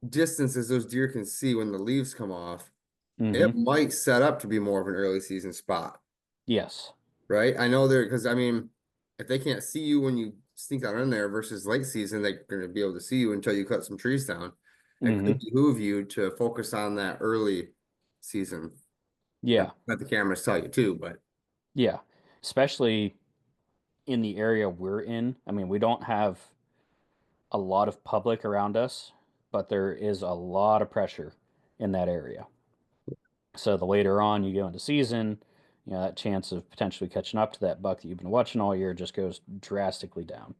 distance as those deer can see when the leaves come off, it Hmm. might set up to be more of an early season spot, Yes. right? I know because I mean, if they can't see you when you sneak out in there versus late season, they're going to be able to see you until you cut some trees down. It could Hmm. behoove you to focus on that early season. And Yeah. let the cameras tell you too, but Yeah. Especially in the area we're in. I mean, we don't have a lot of public around us, but there is a lot of pressure in that area. So the later on you go into season, that chance of potentially catching up to that buck that you've been watching all year just goes drastically down.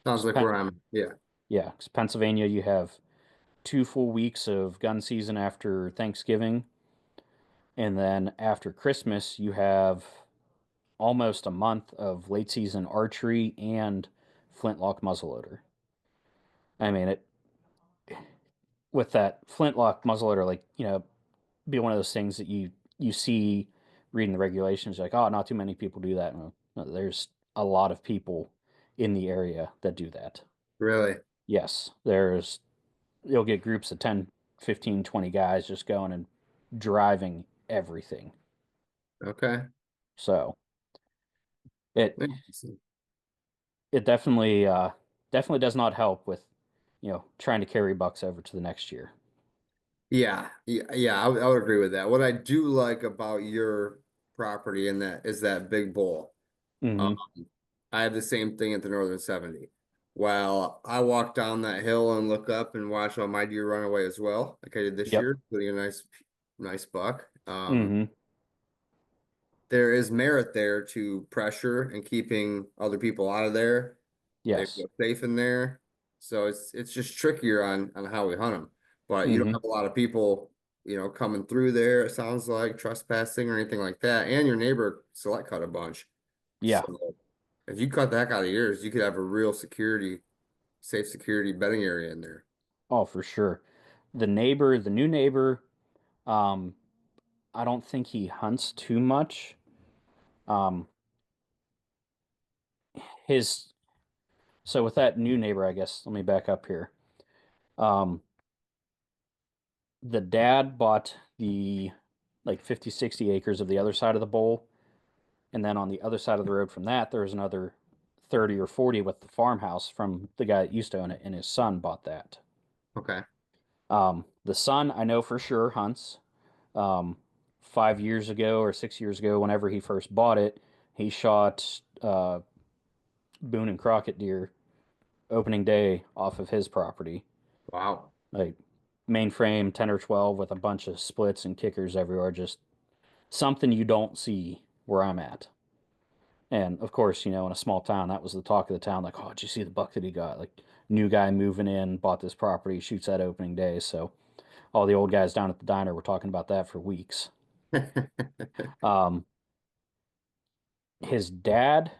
sounds 'Cause like where I'm. Yeah. yeah, 'cause Pennsylvania, you have 2 full weeks of gun season after Thanksgiving, and then after Christmas, you have almost a month of late season archery and flintlock muzzleloader. I mean, it with that flintlock muzzleloader, like be one of those things that you see reading the regulations, like, oh, not too many people do that. No, no, there's a lot of people in the area that do that. Really? Yes, you'll get groups of 10, 15, 20 guys just going and driving everything. Okay. So it Interesting. it definitely does not help with trying to carry bucks over to the next year. Yeah, I would agree with that. What I do like about your property and that is that big bowl. Um, Hmm. I have the same thing at the Northern 70. Well, I walk down that hill and look up and watch all my deer run away as well, like I did this Yep. year, including a nice buck. Hmm. There is merit there to pressure and keeping other people out of there. They Yes. feel safe in there. So it's just trickier on how we hunt them. But you don't Hmm. have a lot of people, coming through there, it sounds like trespassing or anything like that. And your neighbor select cut a bunch. Yeah. So if you cut the heck out of yours, you could have a real safe security bedding area in there. Oh, for sure. The new neighbor, um, I don't think he hunts too much. Um, his So with that new neighbor, I guess, let me back up here. Um, the dad bought the like 50, 60 acres of the other side of the bowl. And then on the other side of the road from that, there was another 30 or 40 with the farmhouse from the guy that used to own it, and his son bought that. Okay. The son, I know for sure, hunts. Um, 5 years ago or 6 years ago, whenever he first bought it, he shot Boone and Crockett deer opening day off of his property. Wow. Like mainframe 10 or 12 with a bunch of splits and kickers everywhere. Just something you don't see where I'm at. And of course, in a small town, that was the talk of the town. Like, oh, did you see the buck that he got? Like, new guy moving in, bought this property, shoots that opening day. So all the old guys down at the diner were talking about that for weeks. Um, his dad,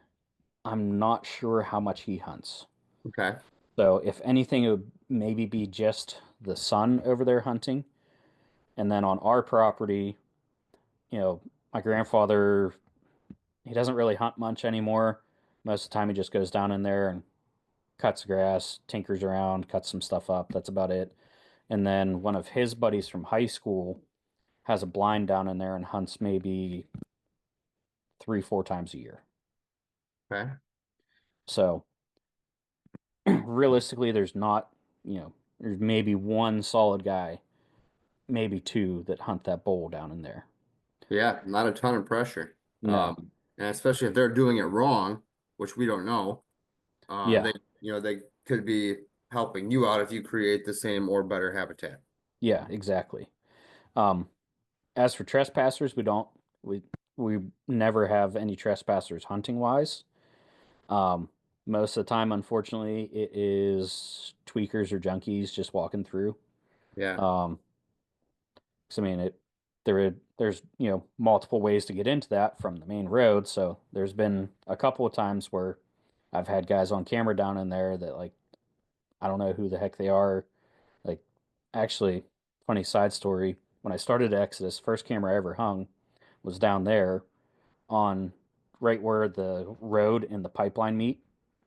I'm not sure how much he hunts. Okay. So if anything, it would maybe be just the son over there hunting. And then on our property, you know, my grandfather, he doesn't really hunt much anymore. Most of the time, he just goes down in there and cuts grass, tinkers around, cuts some stuff up. That's about it. And then one of his buddies from high school has a blind down in there and hunts maybe 3, 4 times a year. Okay. So realistically, there's maybe one solid guy, maybe two that hunt that bowl down in there. Yeah, not a ton of pressure. No. And especially if they're doing it wrong, which we don't know, Yeah. they could be helping you out if you create the same or better habitat. Yeah, exactly. Um, as for trespassers, we we never have any trespassers hunting wise. Um, most of the time, unfortunately, it is tweakers or junkies just walking through. Yeah. Um, 'Cause, I mean, there's multiple ways to get into that from the main road. So there's been a couple of times where I've had guys on camera down in there that like I don't know who the heck they are. Like, actually, funny side story. When I started Exodus, first camera I ever hung was down there on right where the road and the pipeline meet.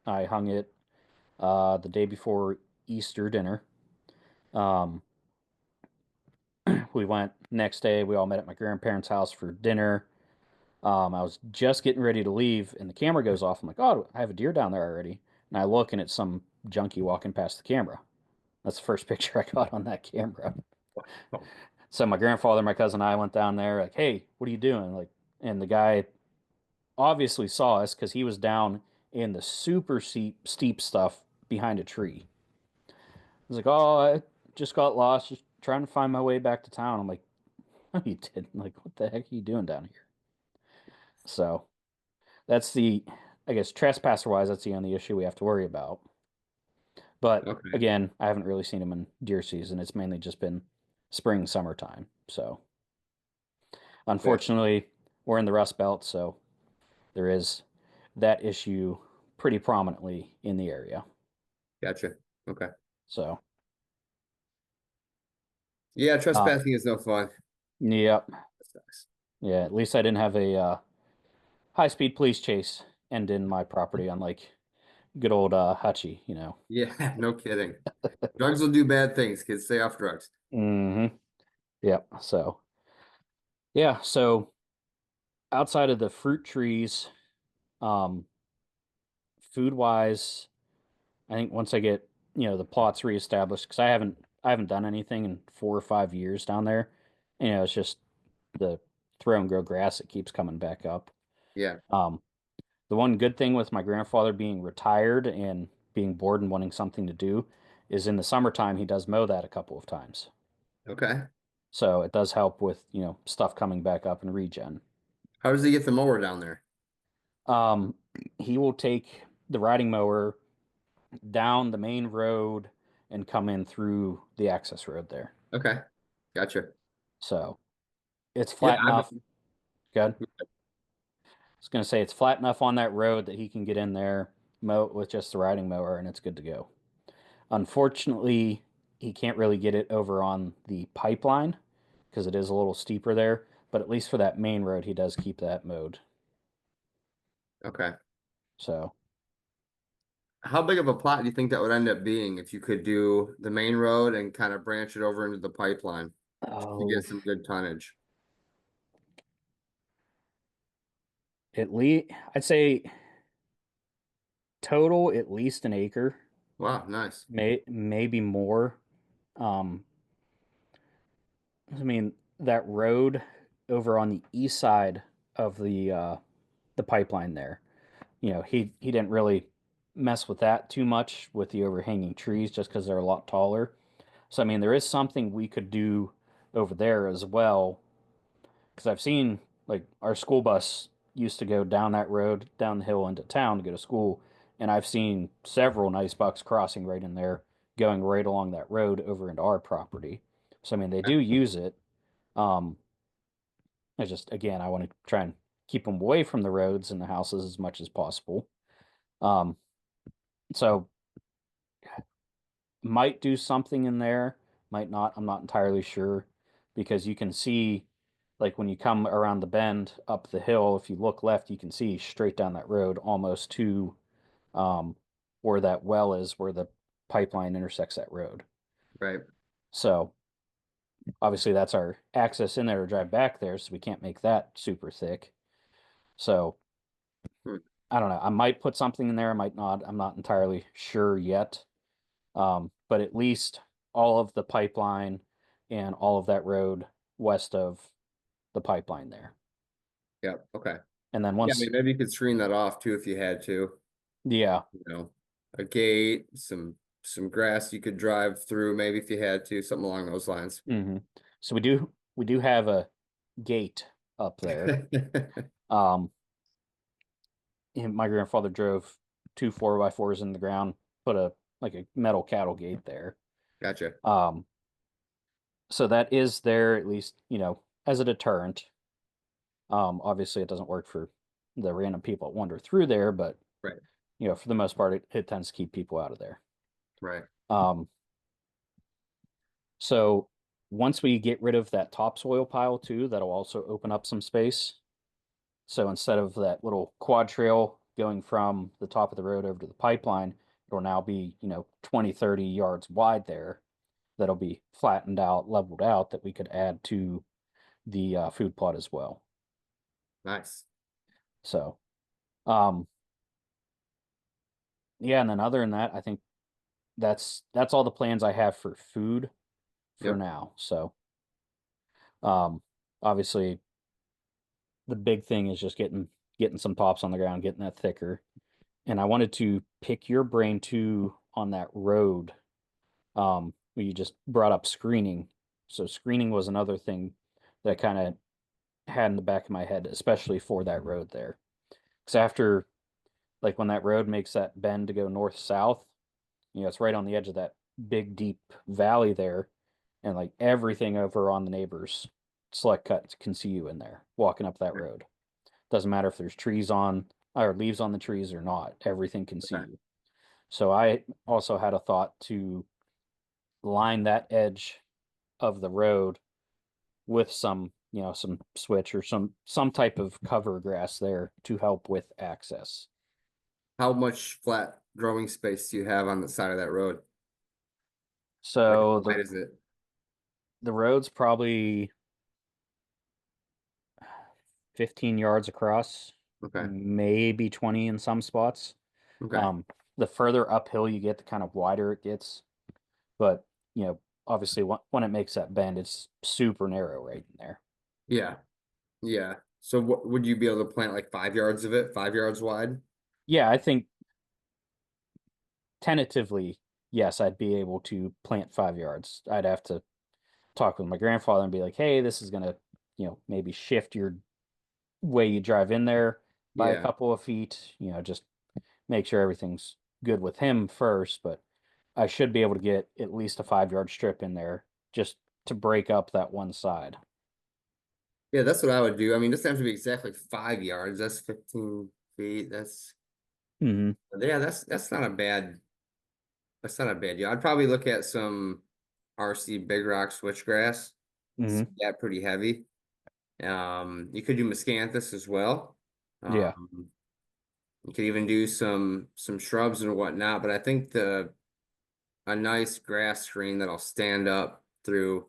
I hung it the day before Easter dinner. Um, we went next day. We all met at my grandparents' house for dinner. I was just getting ready to leave, and the camera goes off. I'm like, oh, I have a deer down there already. And I look, and it's some junkie walking past the camera. That's the first picture I got on that camera. Oh, So my grandfather, my cousin, and I went down there, like, hey, what are you doing? Like, and the guy obviously saw us because he was down in the super steep stuff behind a tree. I was like, oh, I just got lost, just trying to find my way back to town. I'm like, no, you didn't. Like, what the heck are you doing down here? So that's I guess, trespasser wise, that's the only issue we have to worry about. But okay. again, I haven't really seen them in deer season. It's mainly just been spring, summertime. So Good. unfortunately, we're in the Rust Belt, so there is that issue pretty prominently in the area. Gotcha. Okay. So, Yeah, uh, trespassing is no fun. yep, That sucks. yeah. At least I didn't have a high-speed police chase end in my property, unlike good old Hutchie. Yeah, no kidding. Drugs will do bad things. Kids, stay off drugs. Mm-hmm. Yep. So, yeah. So outside of the fruit trees, um, food-wise, I think once I get the plots reestablished, because I haven't done anything in 4 or 5 years down there. It's just the throw and grow grass that keeps coming back up. Yeah. Um, the one good thing with my grandfather being retired and being bored and wanting something to do is in the summertime he does mow that a couple of times. Okay. So it does help with, stuff coming back up and regen. How does he get the mower down there? Um, he will take the riding mower down the main road and come in through the access road there. Okay. Gotcha. So it's Yeah, flat I've enough. Good. I was gonna say it's flat enough on that road that he can get in there, mow it with just the riding mower, and it's good to go. Unfortunately, he can't really get it over on the pipeline because it is a little steeper there. But at least for that main road, he does keep that mode. okay. So How big of a plot do you think that would end up being if you could do the main road and kind of branch it over into the pipeline to Oh, get some good tonnage? at least I'd say total at least an acre, Wow, nice. maybe more. Um, I mean, that road over on the east side of the pipeline there, he didn't really mess with that too much with the overhanging trees just because they're a lot taller. So I mean, there is something we could do over there as well because I've seen like our school bus used to go down that road, down the hill into town to go to school, and I've seen several nice bucks crossing right in there, going right along that road over into our property. So I mean, they do use it. Um, I just again, I want to try and keep them away from the roads and the houses as much as possible. Um, so might do something in there, might not. I'm not entirely sure because you can see, like when you come around the bend up the hill, if you look left, you can see straight down that road almost to um, where that well is, where the pipeline intersects that road. Right. So obviously that's our access in there to drive back there, so we can't make that super thick. So Hmm. I don't know. I might put something in there, I might not. I'm not entirely sure yet. But at least all of the pipeline and all of that road west of the pipeline there. Yeah. Okay. And then Yeah, I once, mean, maybe you could screen that off too if you had to. yeah, You know, a gate, some grass you could drive through, maybe if you had to, something along those lines. hmm so we do have a gate up there. Um, and my grandfather drove two 4x4s in the ground, put a like a metal cattle gate there. Gotcha. Um, so that is there at least, as a deterrent. Obviously it doesn't work for the random people that wander through there, but Right. for the most part, it tends to keep people out of there. Right. Um, so once we get rid of that topsoil pile too, that'll also open up some space. So instead of that little quad trail going from the top of the road over to the pipeline, it'll now be, 20, 30 yards wide there. That'll be flattened out, leveled out that we could add to the food plot as well. Nice. So, um, yeah, and then other than that, I think that's all the plans I have for food for Yep. now. So, um, obviously the big thing is just getting some tops on the ground, getting that thicker. And I wanted to pick your brain too on that road. Where you just brought up screening. So screening was another thing that I kind of had in the back of my head, especially for that road there. Because after, like, when that road makes that bend to go north south, it's right on the edge of that big deep valley there, and like everything over on the neighbors select cut can see you in there walking up that road. Doesn't matter if there's trees on or leaves on the trees or not, everything can see Okay. you. So I also had a thought to line that edge of the road with some switch or some type of cover grass there to help with access. How much flat growing space do you have on the side of that road? Like, So how the wide is it? the road's probably 15 yards across, Okay. maybe 20 in some spots. Okay. Um, the further uphill you get, the kind of wider it gets. But, obviously when it makes that bend, it's super narrow right in there. Yeah. Yeah. So what would you be able to plant like 5 yards of it, 5 yards wide? Yeah, I think tentatively, yes, I'd be able to plant 5 yards. I'd have to talk with my grandfather and be like, hey, this is gonna, maybe shift your way you drive in there by a Yeah. couple of feet, just make sure everything's good with him first, but I should be able to get at least a 5 yard strip in there just to break up that one side. Yeah, that's what I would do. I mean, this has to be exactly 5 yards. That's 15 feet. Hmm Yeah, that's not a bad deal. I'd probably look at some RC big rock switchgrass. See hmm that pretty heavy. You could do miscanthus as well. Yeah. Um, You could even do some shrubs and whatnot. But I think the a nice grass screen that'll stand up through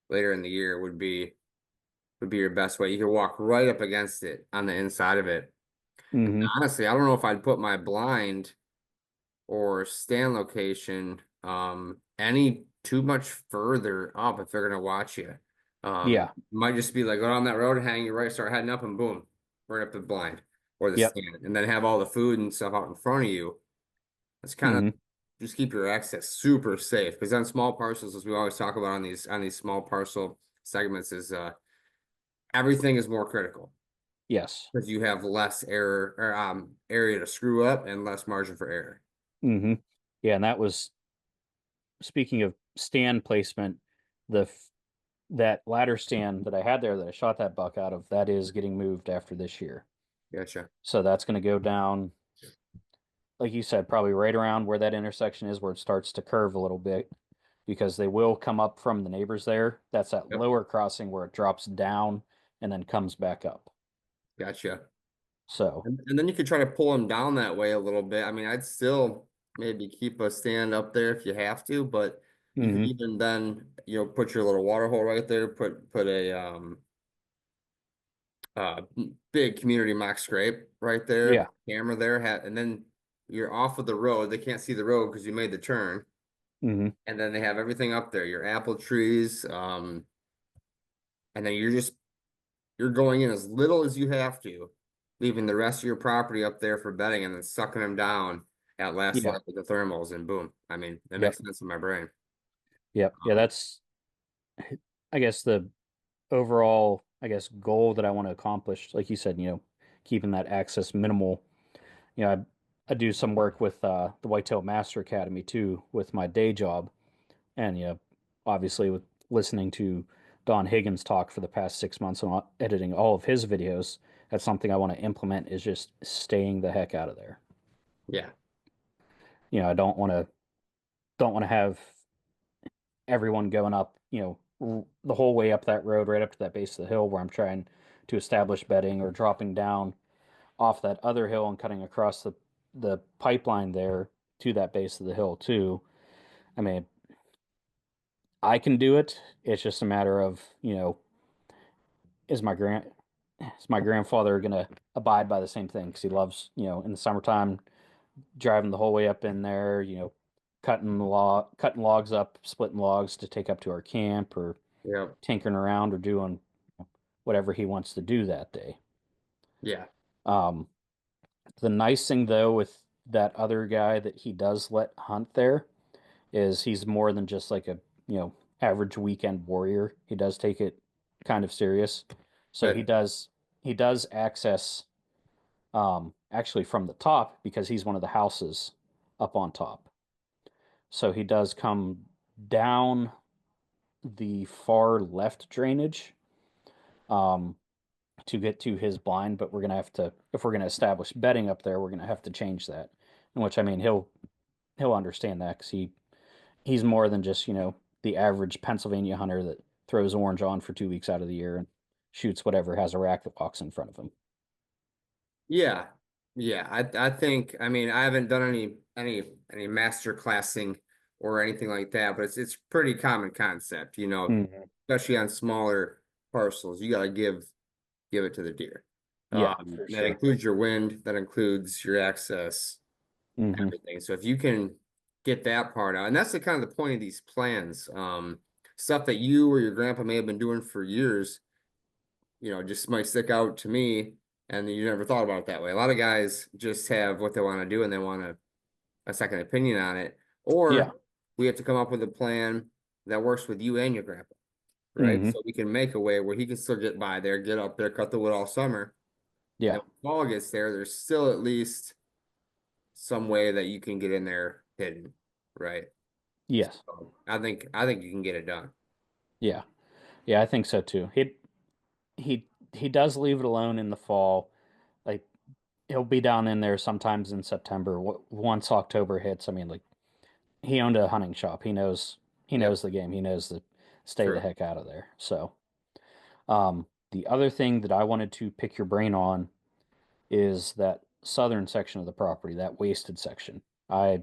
later in the year would be your best way. You could walk right up against it on the inside of it. Mm-hmm. Honestly, I don't know if I'd put my blind or stand location any too much further up if they're gonna watch you. Yeah. Might just be like go down that road, hang your right, start heading up, and boom, right up the blind or the Yep. stand, and then have all the food and stuff out in front of you. That's kind of Mm-hmm. just keep your access super safe because on small parcels, as we always talk about on these small parcel segments, is everything is more critical Yes. because you have less error or area to screw up and less margin for error. Mm-hmm. Yeah, and that was speaking of stand placement, that ladder stand that I had there that I shot that buck out of, that is getting moved after this year. Gotcha. So that's going to go down, like you said, probably right around where that intersection is, where it starts to curve a little bit, because they will come up from the neighbors there. That's that Yep. lower crossing where it drops down and then comes back up. Gotcha. So, And then you could try to pull them down that way a little bit. I mean, I'd still maybe keep a stand up there if you have to, but you could hmm even then, put your little water hole right there, put a uh big community mock scrape right there, yeah. camera there, and then you're off of the road. They can't see the road because you made the turn. hmm And then they have everything up there, your apple trees, and then you're going in as little as you have to, leaving the rest of your property up there for bedding and then sucking them down at last Yeah. light with the thermals and boom. I mean, that Yep. makes sense in my brain. Yep. Yeah. Um, That's, I guess, the overall, I guess, goal that I want to accomplish. Like you said, keeping that access minimal. I do some work with the Whitetail Master Academy too with my day job. And, obviously, with listening to Don Higgins talk for the past 6 months and editing all of his videos, that's something I want to implement is just staying the heck out of there. yeah, I don't want to have everyone going up, the whole way up that road, right up to that base of the hill where I'm trying to establish bedding, or dropping down off that other hill and cutting across the pipeline there to that base of the hill too. I mean, I can do it. It's just a matter of, is my grand is my grandfather gonna abide by the same thing? Because he loves, in the summertime, driving the whole way up in there, cutting logs up, splitting logs to take up to our camp, or yeah, tinkering around, or doing whatever he wants to do that day. yeah, Um, the nice thing though with that other guy that he does let hunt there is he's more than just like a, average weekend warrior. He does take it kind of serious. So he good. does access, actually from the top, because he's one of the houses up on top. So he does come down the far left drainage, um, to get to his blind, but we're gonna have to, if we're gonna establish bedding up there, we're gonna have to change that. In which, I mean, he'll understand that, because he's more than just, the average Pennsylvania hunter that throws orange on for 2 weeks out of the year and shoots whatever has a rack that walks in front of him. Yeah, yeah. I think I mean I haven't done any master classing or anything like that, but it's pretty common concept, Mhm. especially on smaller parcels. You got to give it to the deer. Yeah, for That sure. includes your wind, that includes your access, hmm everything. So if you can get that part out, and that's the kind of the point of these plans, stuff that you or your grandpa may have been doing for years, just might stick out to me, and you never thought about it that way. A lot of guys just have what they want to do and they want a second opinion on it, Yeah. or we have to come up with a plan that works with you and your grandpa, right? hmm So we can make a way where he can still get by there, get up there, cut the wood all summer. And Yeah. then when fall gets there, there's still at least some way that you can get in there hidden, right? Yes. So I think you can get it done. Yeah. Yeah, I think so too. He does leave it alone in the fall. Like, he'll be down in there sometimes in September. Once October hits, I mean, like, he owned a hunting shop. He knows Yep, the game. He knows to stay the true. heck out of there. So, the other thing that I wanted to pick your brain on is that southern section of the property, that wasted section. I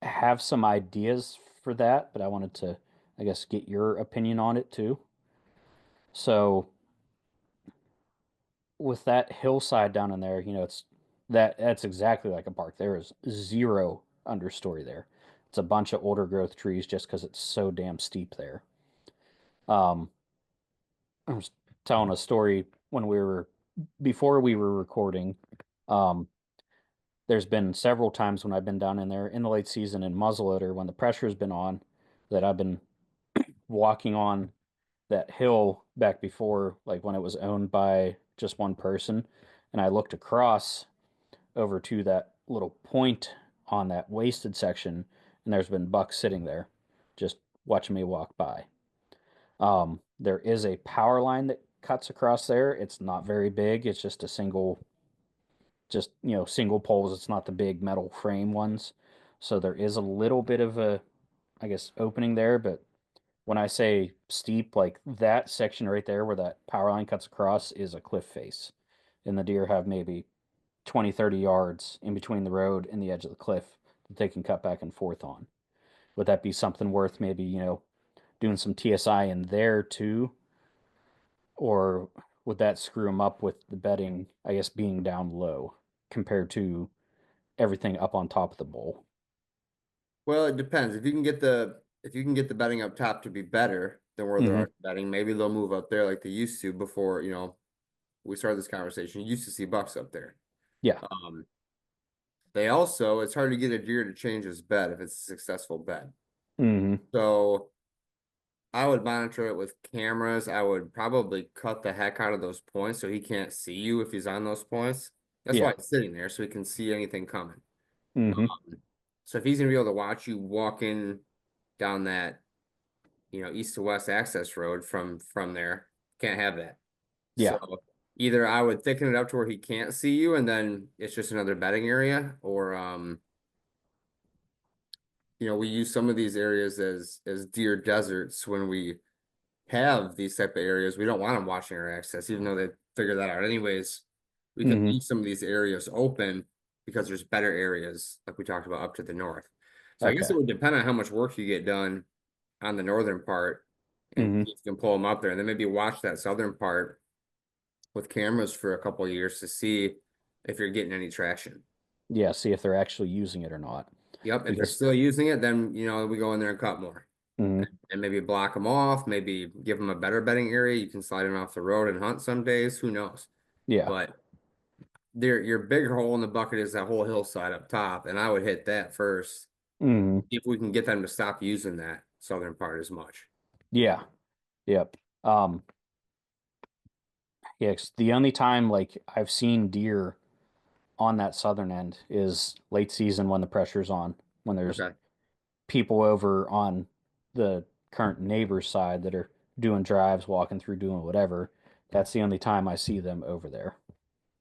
have some ideas for that, but I wanted to, I guess, get your opinion on it too. So with that hillside down in there, it's that's exactly like a park. There is zero understory there. It's a bunch of older growth trees just because it's so damn steep there. Um, I was telling a story when we were before we were recording. Um, there's been several times when I've been down in there in the late season in muzzleloader when the pressure's been on that I've been walking on that hill back before, like when it was owned by just one person, and I looked across over to that little point on that wasted section, and there's been bucks sitting there, just watching me walk by. There is a power line that cuts across there. It's not very big. It's just a single, just single poles. It's not the big metal frame ones. So there is a little bit of a, I guess, opening there. But when I say steep, like that section right there where that power line cuts across is a cliff face, and the deer have maybe 20, 30 yards in between the road and the edge of the cliff that they can cut back and forth on. Would that be something worth maybe, doing some TSI in there too? Or would that screw them up with the bedding, I guess, being down low compared to everything up on top of the bowl? Well, it depends. If you can get the bedding up top to be better than where there Mm-hmm. are bedding, maybe they'll move up there like they used to before, we started this conversation. You used to see bucks up there. Yeah. Um, they also, it's hard to get a deer to change his bed if it's a successful bed. Mm-hmm. So I would monitor it with cameras. I would probably cut the heck out of those points so he can't see you if he's on those points. That's why Yeah. he's sitting there so he can see anything coming. Mm-hmm. So if he's gonna be able to watch you walking down that, east to west access road from there, can't have that. So Yeah. either I would thicken it up to where he can't see you and then it's just another bedding area, or we use some of these areas as deer deserts when we have these type of areas. We don't want them watching our access, even though they figure that out anyways. We can Mm-hmm. leave some of these areas open because there's better areas, like we talked about up to the north. So I guess Okay. it would depend on how much work you get done on the northern part and Mm-hmm. you can pull them up there and then maybe watch that southern part with cameras for a couple of years to see if you're getting any traction. Yeah. See if they're actually using it or not. Yep, if they're Because, still using it, then we go in there and cut more mm-hmm. and maybe block them off, maybe give them a better bedding area. You can slide them off the road and hunt some days, who knows? Yeah. But your bigger hole in the bucket is that whole hillside up top, and I would hit that first Mm-hmm. if we can get them to stop using that southern part as much. Yeah. Yep. Yeah, 'cause the only time like I've seen deer on that southern end is late season when the pressure's on, when there's Okay. people over on the current neighbor's side that are doing drives, walking through, doing whatever. That's the only time I see them over there.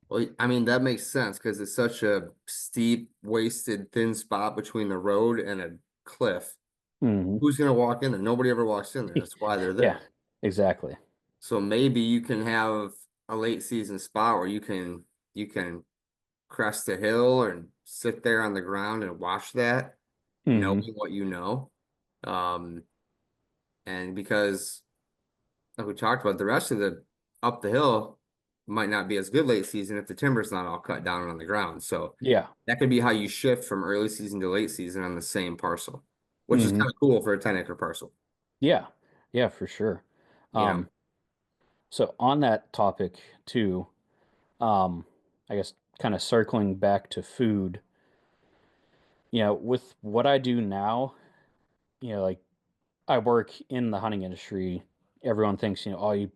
Well, I mean, that makes sense because it's such a steep, wasted, thin spot between the road and a cliff. Hmm. Who's going to walk in there? Nobody ever walks in there. That's why they're Yeah, there. exactly. So maybe you can have a late season spot where you can crest a hill and sit there on the ground and watch that, Hmm. knowing what you know. Um, and because like we talked about, the rest of the up the hill might not be as good late season if the timber's not all cut down on the ground. So Yeah. that could be how you shift from early season to late season on the same parcel, which is Hmm. kind of cool for a 10-acre parcel. Yeah. Yeah, for sure. You know, Um, so on that topic too, um, I guess kind of circling back to food, with what I do now, like I work in the hunting industry. Everyone thinks, oh, you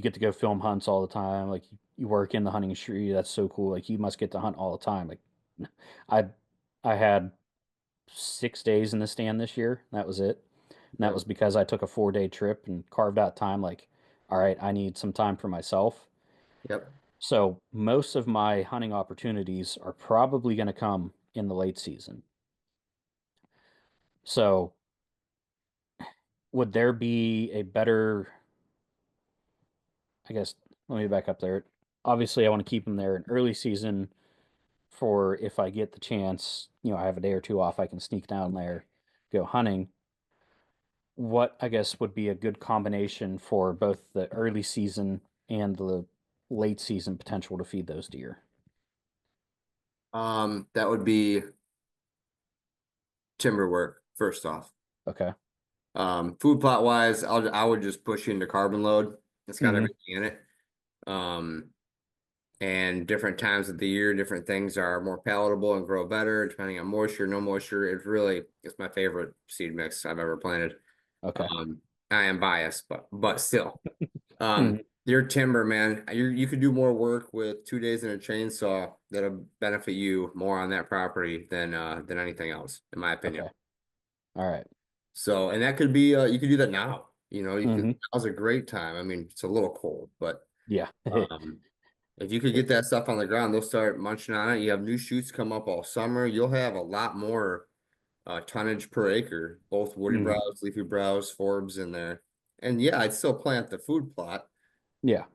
get to go film hunts all the time. Like you work in the hunting industry. That's so cool. Like you must get to hunt all the time. Like I I had 6 days in the stand this year. That was it. And that yep, was because I took a 4-day trip and carved out time. Like, all right, I need some time for myself. yep. So most of my hunting opportunities are probably going to come in the late season. So would there be a better, I guess, let me back up there. obviously I want to keep them there in early season for if I get the chance, I have a day or two off, I can sneak down there, go hunting. What I guess would be a good combination for both the early season and the late season potential to feed those deer? That would be timber work, first off. Okay. Food plot wise, I would just push into carbon load. It's got Hmm. everything in it. Um, and different times of the year, different things are more palatable and grow better depending on moisture, no moisture. It's my favorite seed mix I've ever planted. Okay. Um, I am biased, but still. Hmm. Your timber, man, you could do more work with 2 days in a chainsaw that'll benefit you more on that property than anything else, in my Okay. opinion. All right. So, and that could be you could do that now. Hmm. Now's a great time. I mean, it's a little cold, but Yeah. um if you could get that stuff on the ground, they'll start munching on it. You have new shoots come up all summer. You'll have a lot more tonnage per acre, both woody Hmm. browse, leafy browse, forbs in there. And yeah, I'd still plant the food plot Yeah.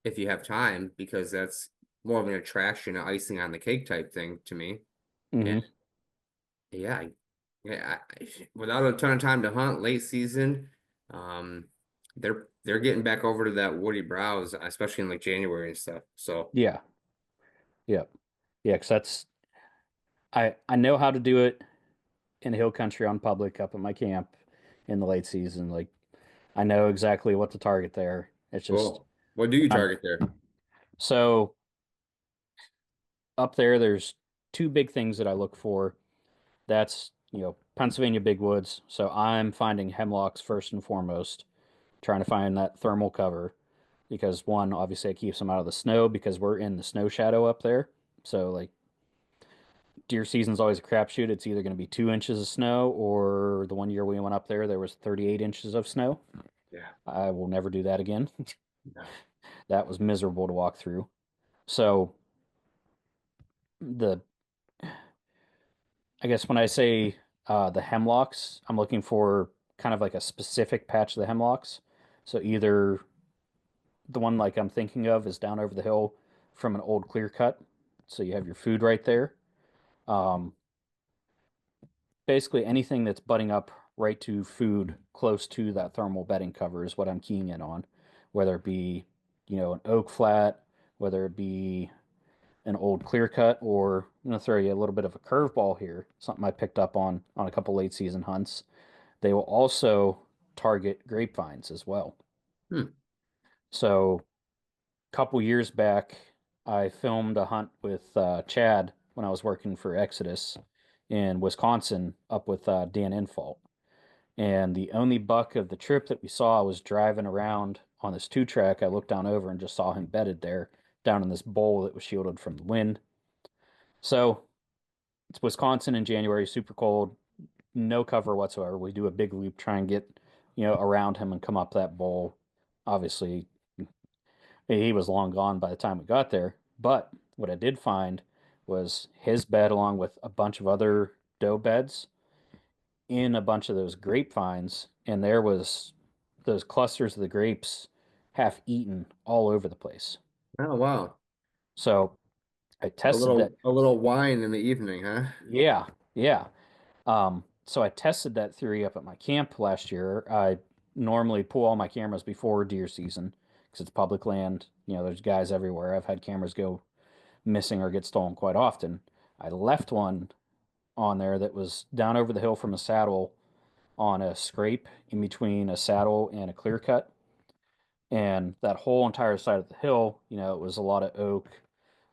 if you have time, because that's more of an attraction, an icing on the cake type thing to me. And Hmm. yeah, without a ton of time to hunt late season, um, they're getting back over to that woody browse, especially in like January and stuff. So Yeah. Yeah. Yeah. Because I know how to do it in hill country on public up at my camp in the late season. Like I know exactly what to target there. It's just cool. What do you kind target there? so up there, there's two big things that I look for. That's, Pennsylvania big woods. So I'm finding hemlocks first and foremost, trying to find that thermal cover because one, obviously it keeps them out of the snow because we're in the snow shadow up there. So like deer season's always a crapshoot. It's either going to be 2 inches of snow or the one year we went up there was 38 inches of snow. Yeah. I will never do that again. No. That was miserable to walk through. So the I guess when I say the hemlocks, I'm looking for kind of like a specific patch of the hemlocks. So either the one like I'm thinking of is down over the hill from an old clear cut. So you have your food right there. Um, Basically anything that's butting up right to food close to that thermal bedding cover is what I'm keying in on, whether it be, an oak flat, whether it be an old clear cut, or I'm going to throw you a little bit of a curveball here, something I picked up on a couple late season hunts. They will also target grapevines as well. Hmm. So a couple years back, I filmed a hunt with Chad when I was working for Exodus in Wisconsin up with Dan Infault. And the only buck of the trip that we saw was driving around on this two track. I looked down over and just saw him bedded there down in this bowl that was shielded from the wind. So it's Wisconsin in January, super cold, no cover whatsoever. We do a big loop, try and get, around him and come up that bowl. Obviously, he was long gone by the time we got there. But what I did find was his bed along with a bunch of other doe beds in a bunch of those grapevines, and there was those clusters of the grapes half eaten all over the place. Oh wow. So I tested that. A little wine in the evening, huh? Yeah, yeah. So I tested that theory up at my camp last year. I normally pull all my cameras before deer season because it's public land. There's guys everywhere. I've had cameras go missing or get stolen quite often. I left one on there that was down over the hill from a saddle on a scrape in between a saddle and a clear cut. And that whole entire side of the hill, it was a lot of oak,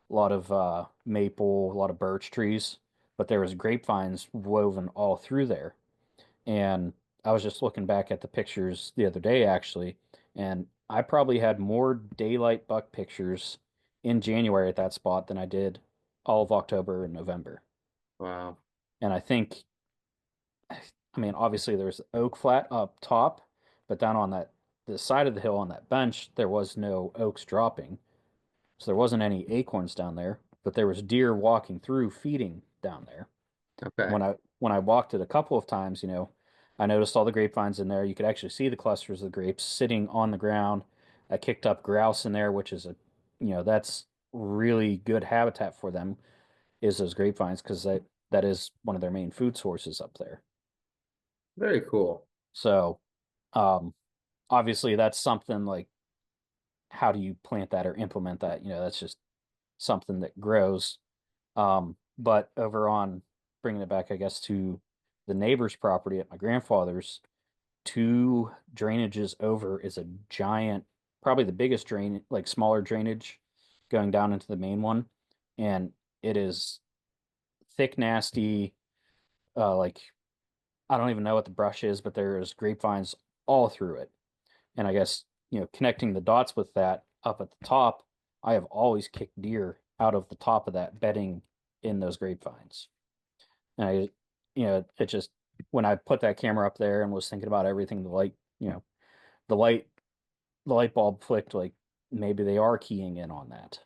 a lot of maple, a lot of birch trees, but there was grapevines woven all through there. And I was just looking back at the pictures the other day, actually, and I probably had more daylight buck pictures in January at that spot than I did all of October and November. Wow. And I think, I mean, obviously there's oak flat up top, but down on the side of the hill on that bench, there was no oaks dropping. So there wasn't any acorns down there, but there was deer walking through feeding down there. Okay. When I walked it a couple of times, I noticed all the grapevines in there. You could actually see the clusters of grapes sitting on the ground. I kicked up grouse in there, which is a that's really good habitat for them is those grapevines because that is one of their main food sources up there. Very cool. So, um, obviously that's something like how do you plant that or implement that? That's just something that grows. But over on bringing it back, I guess, to the neighbor's property at my grandfather's, two drainages over is a giant, probably the biggest drain, like smaller drainage going down into the main one. And it is thick, nasty, like I don't even know what the brush is, but there's grapevines all through it. And I guess, connecting the dots with that up at the top, I have always kicked deer out of the top of that bedding in those grapevines. And it just, when I put that camera up there and was thinking about everything, the light, the light bulb flicked, like maybe they are keying in on that.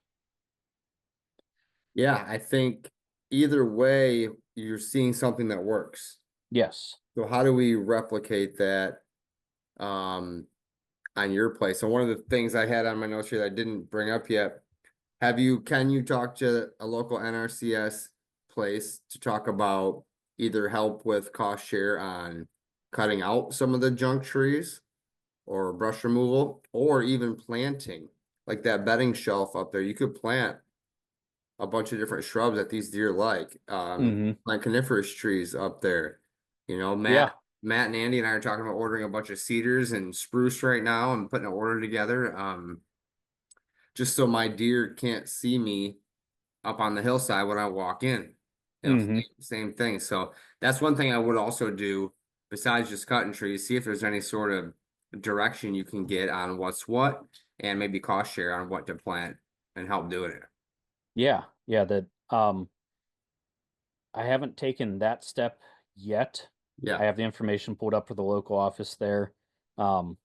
Yeah, I think either way, you're seeing something that works. Yes. So how do we replicate that um, on your place? So one of the things I had on my notes here that I didn't bring up yet, can you talk to a local NRCS place to talk about either help with cost share on cutting out some of the junk trees or brush removal, or even planting like that bedding shelf up there? You could plant a bunch of different shrubs that these deer like. Hmm. Plant coniferous trees up there. You know, Yeah. Matt and Andy and I are talking about ordering a bunch of cedars and spruce right now and putting an order together. Just so my deer can't see me up on the hillside when I walk in. Hmm. Same thing. So that's one thing I would also do besides just cutting trees, see if there's any sort of direction you can get on what's what and maybe cost share on what to plant and help doing it. Yeah. Yeah. That, I haven't taken that step yet. I Yeah. have the information pulled up for the local office there. Um,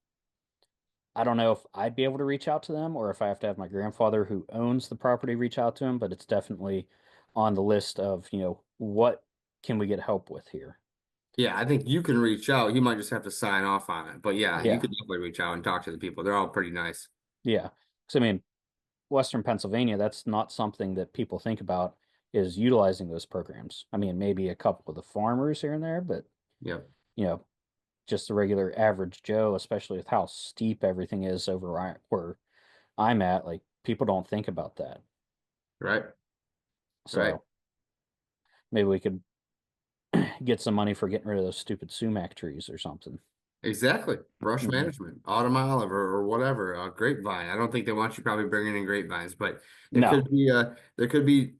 I don't know if I'd be able to reach out to them or if I have to have my grandfather who owns the property reach out to him, but it's definitely on the list of, what can we get help with here? Yeah, I think you can reach out. You might just have to sign off on it. But yeah, you Yeah. could definitely reach out and talk to the people. They're all pretty nice. Yeah. Because I mean, Western Pennsylvania, that's not something that people think about is utilizing those programs. I mean, maybe a couple of the farmers here and there, but Yep. you know, just the regular average Joe, especially with how steep everything is over where I'm at, like people don't think about that. Right. Right. So maybe we could get some money for getting rid of those stupid sumac trees or something. Exactly. Brush Hmm. management, autumn olive or whatever, grapevine. I don't think they want you probably bringing in grapevines, but No. there could be,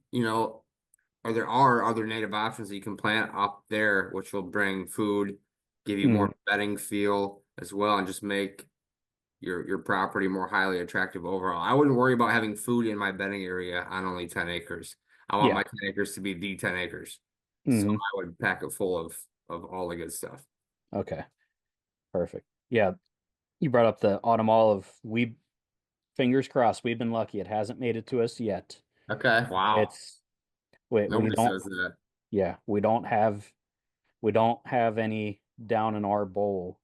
or there are other native options that you can plant up there, which will bring food, give you Hmm. more bedding feel as well, and just make your property more highly attractive overall. I wouldn't worry about having food in my bedding area on only 10 acres. I want Yeah. my 10 acres to be the 10 acres. So Hmm. I would pack it full of all the good stuff. Okay. Perfect. Yeah. You brought up the autumn olive. We fingers crossed. We've been lucky. It hasn't made it to us yet. Okay. Wow. It's we Nobody don't. says that. Yeah, we don't have any down in our bowl,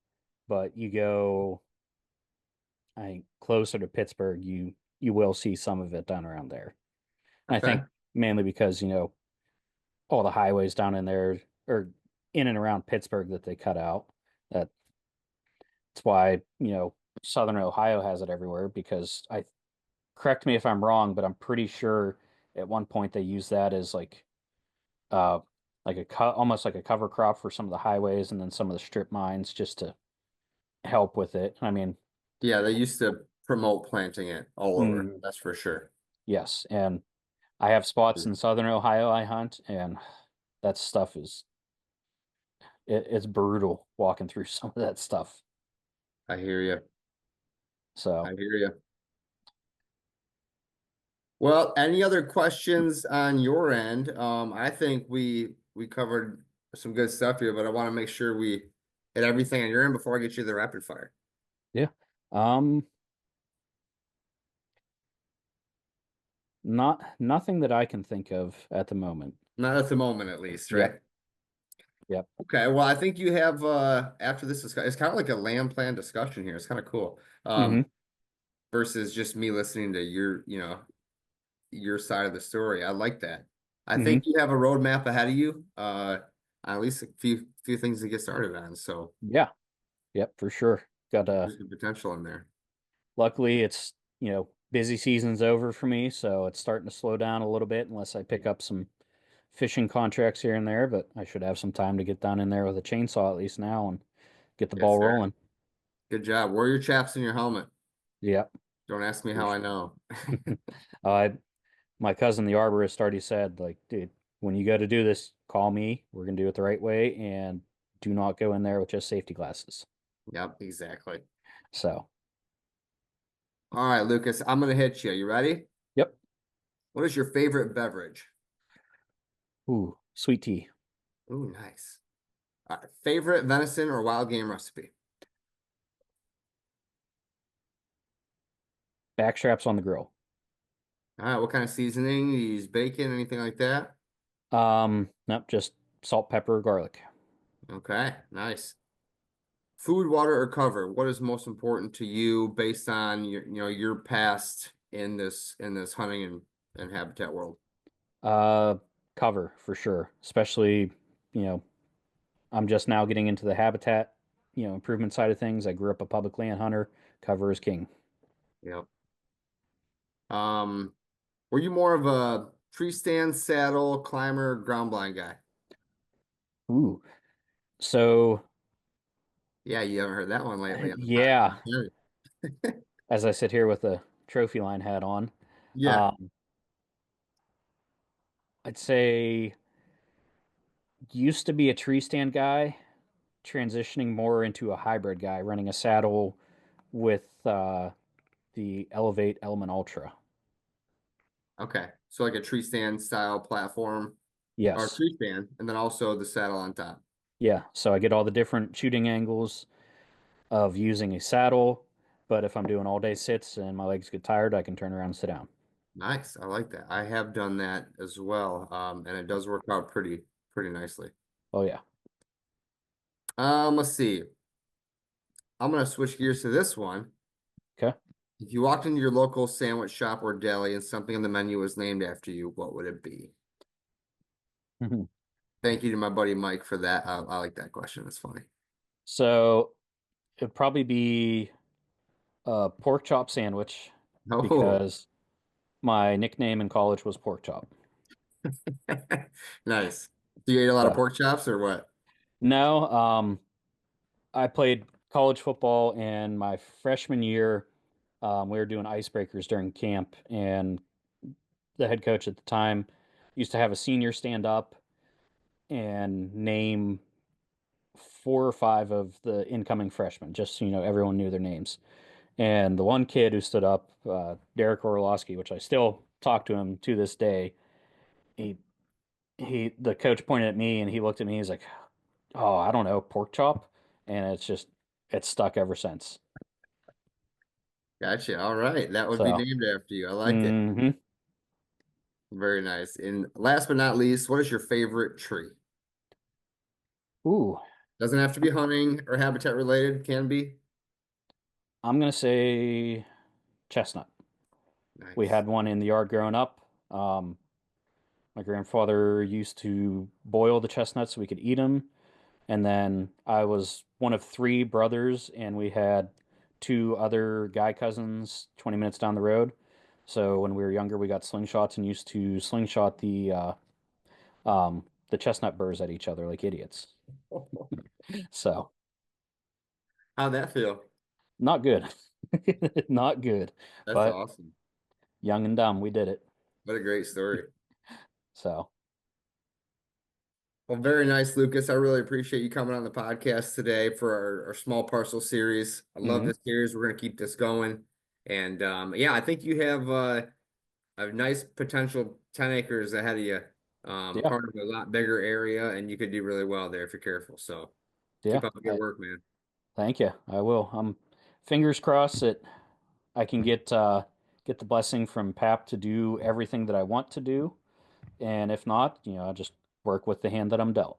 but you go, I think, closer to Pittsburgh, you will see some of it down around there. And I Okay. think mainly because, all the highways down in there or in and around Pittsburgh that they cut out. That's why, Southern Ohio has it everywhere because correct me if I'm wrong, but I'm pretty sure at one point they used that as uh like almost like a cover crop for some of the highways and then some of the strip mines just to help with it. I mean, Yeah, they used to promote planting it all over. mm, That's for sure. yes, and I have spots in Southern Ohio I hunt, and that stuff it's brutal walking through some of that stuff. I hear you. I So hear you. Well, any other questions on your end? I think we covered some good stuff here, but I want to make sure we hit everything on your end before I get you the rapid fire. yeah, um, nothing that I can think of at the moment. Not at the moment, at least, Yep, right? yep. Okay, well, I think you have after this discussion, it's kind of like a land plan discussion here. It's kind of cool. Hmm. versus just me listening to your side of the story. I like that. I Hmm. think you have a roadmap ahead of you. At least a few things to get started on. So Yeah. Yep, for sure. Got there's the potential in there. luckily it's, busy season's over for me, so it's starting to slow down a little bit unless I pick up some fishing contracts here and there, but I should have some time to get down in there with a chainsaw at least now and get the Yes, ball sir. rolling. Good job. Wear your chaps in your helmet. Yep, Don't ask me for how I sure. know. I My cousin, the arborist, already said, like, dude, when you go to do this, call me. We're gonna do it the right way, and do not go in there with just safety glasses. Yep, exactly. So, All right, Lucas, I'm gonna hit you. You ready? yep. What is your favorite beverage? Ooh, sweet tea. Ooh, nice. All right, favorite venison or wild game recipe? Backstraps on the grill. All right, what kind of seasoning? You use bacon, anything like that? Nope, just salt, pepper, garlic. Okay, nice. Food, water, or cover? What is most important to you based on your past in this hunting and habitat world? Uh, Cover for sure. Especially, you know, I'm just now getting into the habitat, improvement side of things. I grew up a public land hunter. Cover is king. Yep. Um, were you more of a tree stand, saddle, climber, ground blind guy? Ooh. So, Yeah, you haven't heard that one lately on the yeah, podcast. as I sit here with a trophy line hat on, Yeah. um, I'd say used to be a tree stand guy, transitioning more into a hybrid guy, running a saddle with the Elevate Element Ultra. Okay. So like a tree stand style platform or Yes. tree stand, and then also the saddle on top. Yeah. So I get all the different shooting angles of using a saddle, but if I'm doing all day sits and my legs get tired, I can turn around and sit down. Nice. I like that. I have done that as well. And it does work out pretty nicely. Oh yeah. Let's see. I'm gonna switch gears to this one. Okay. If you walked into your local sandwich shop or deli and something on the menu was named after you, what would it be? Thank you to my buddy Mike for that. I like that question. It's funny. So it'd probably be a pork chop sandwich Oh, because my nickname in college was pork chop. nice. Do you ate a lot of So pork chops or what? no, I played college football and my freshman year, we were doing icebreakers during camp, and the head coach at the time used to have a senior stand up and name 4 or 5 of the incoming freshmen, just so everyone knew their names. And the one kid who stood up, Derek Orlowski, which I still talk to him to this day, he the coach pointed at me and he looked at me. He's like, "Oh, I don't know, pork chop," and it's stuck ever since. Gotcha. All right. That would be So, named after you. I like it. hmm Very nice. And last but not least, what is your favorite tree? ooh, Doesn't have to be hunting or habitat related, can be. I'm gonna say chestnut. We Nice. had one in the yard growing up. My grandfather used to boil the chestnuts so we could eat them. And then I was one of 3 brothers, and we had 2 other guy cousins 20 minutes down the road. So when we were younger, we got slingshots and used to slingshot the chestnut burrs at each other like idiots. So How'd that feel? not good, not good. That's But awesome. young and dumb, we did it. What a great story. So Well, very nice, Lucas. I really appreciate you coming on the podcast today for our small parcel series. I love mhm. this series. We're going to keep this going. And yeah, I think you have a nice potential 10 acres ahead of you, Yeah, part of a lot bigger area, and you could do really well there if you're careful. So yeah. keep up the good work, man. Thank you. I will. I'm fingers crossed that I can get the blessing from Pap to do everything that I want to do. And if not, I'll just work with the hand that I'm dealt.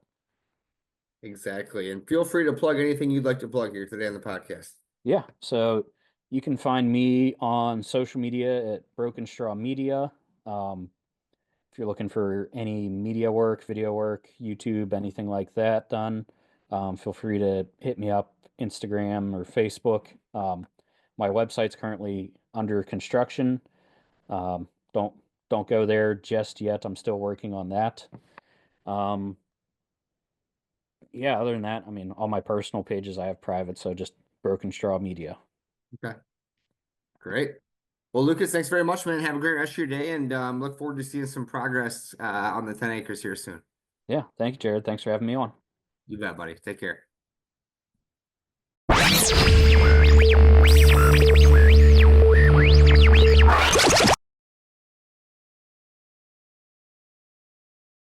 Exactly. And feel free to plug anything you'd like to plug here today on the podcast. Yeah. So You can find me on social media at Broken Straw Media. If you're looking for any media work, video work, YouTube, anything like that done, feel free to hit me up, Instagram or Facebook. My website's currently under construction. Um, don't don't go there just yet. I'm still working on that. Um, yeah, other than that, I mean, all my personal pages I have private, so just Broken Straw Media. Okay, great. Well, Lucas, thanks very much, man. Have a great rest of your day, and look forward to seeing some progress on the 10 acres here soon. Yeah, thank you, Jared. Thanks for having me on. You bet, buddy. Take care.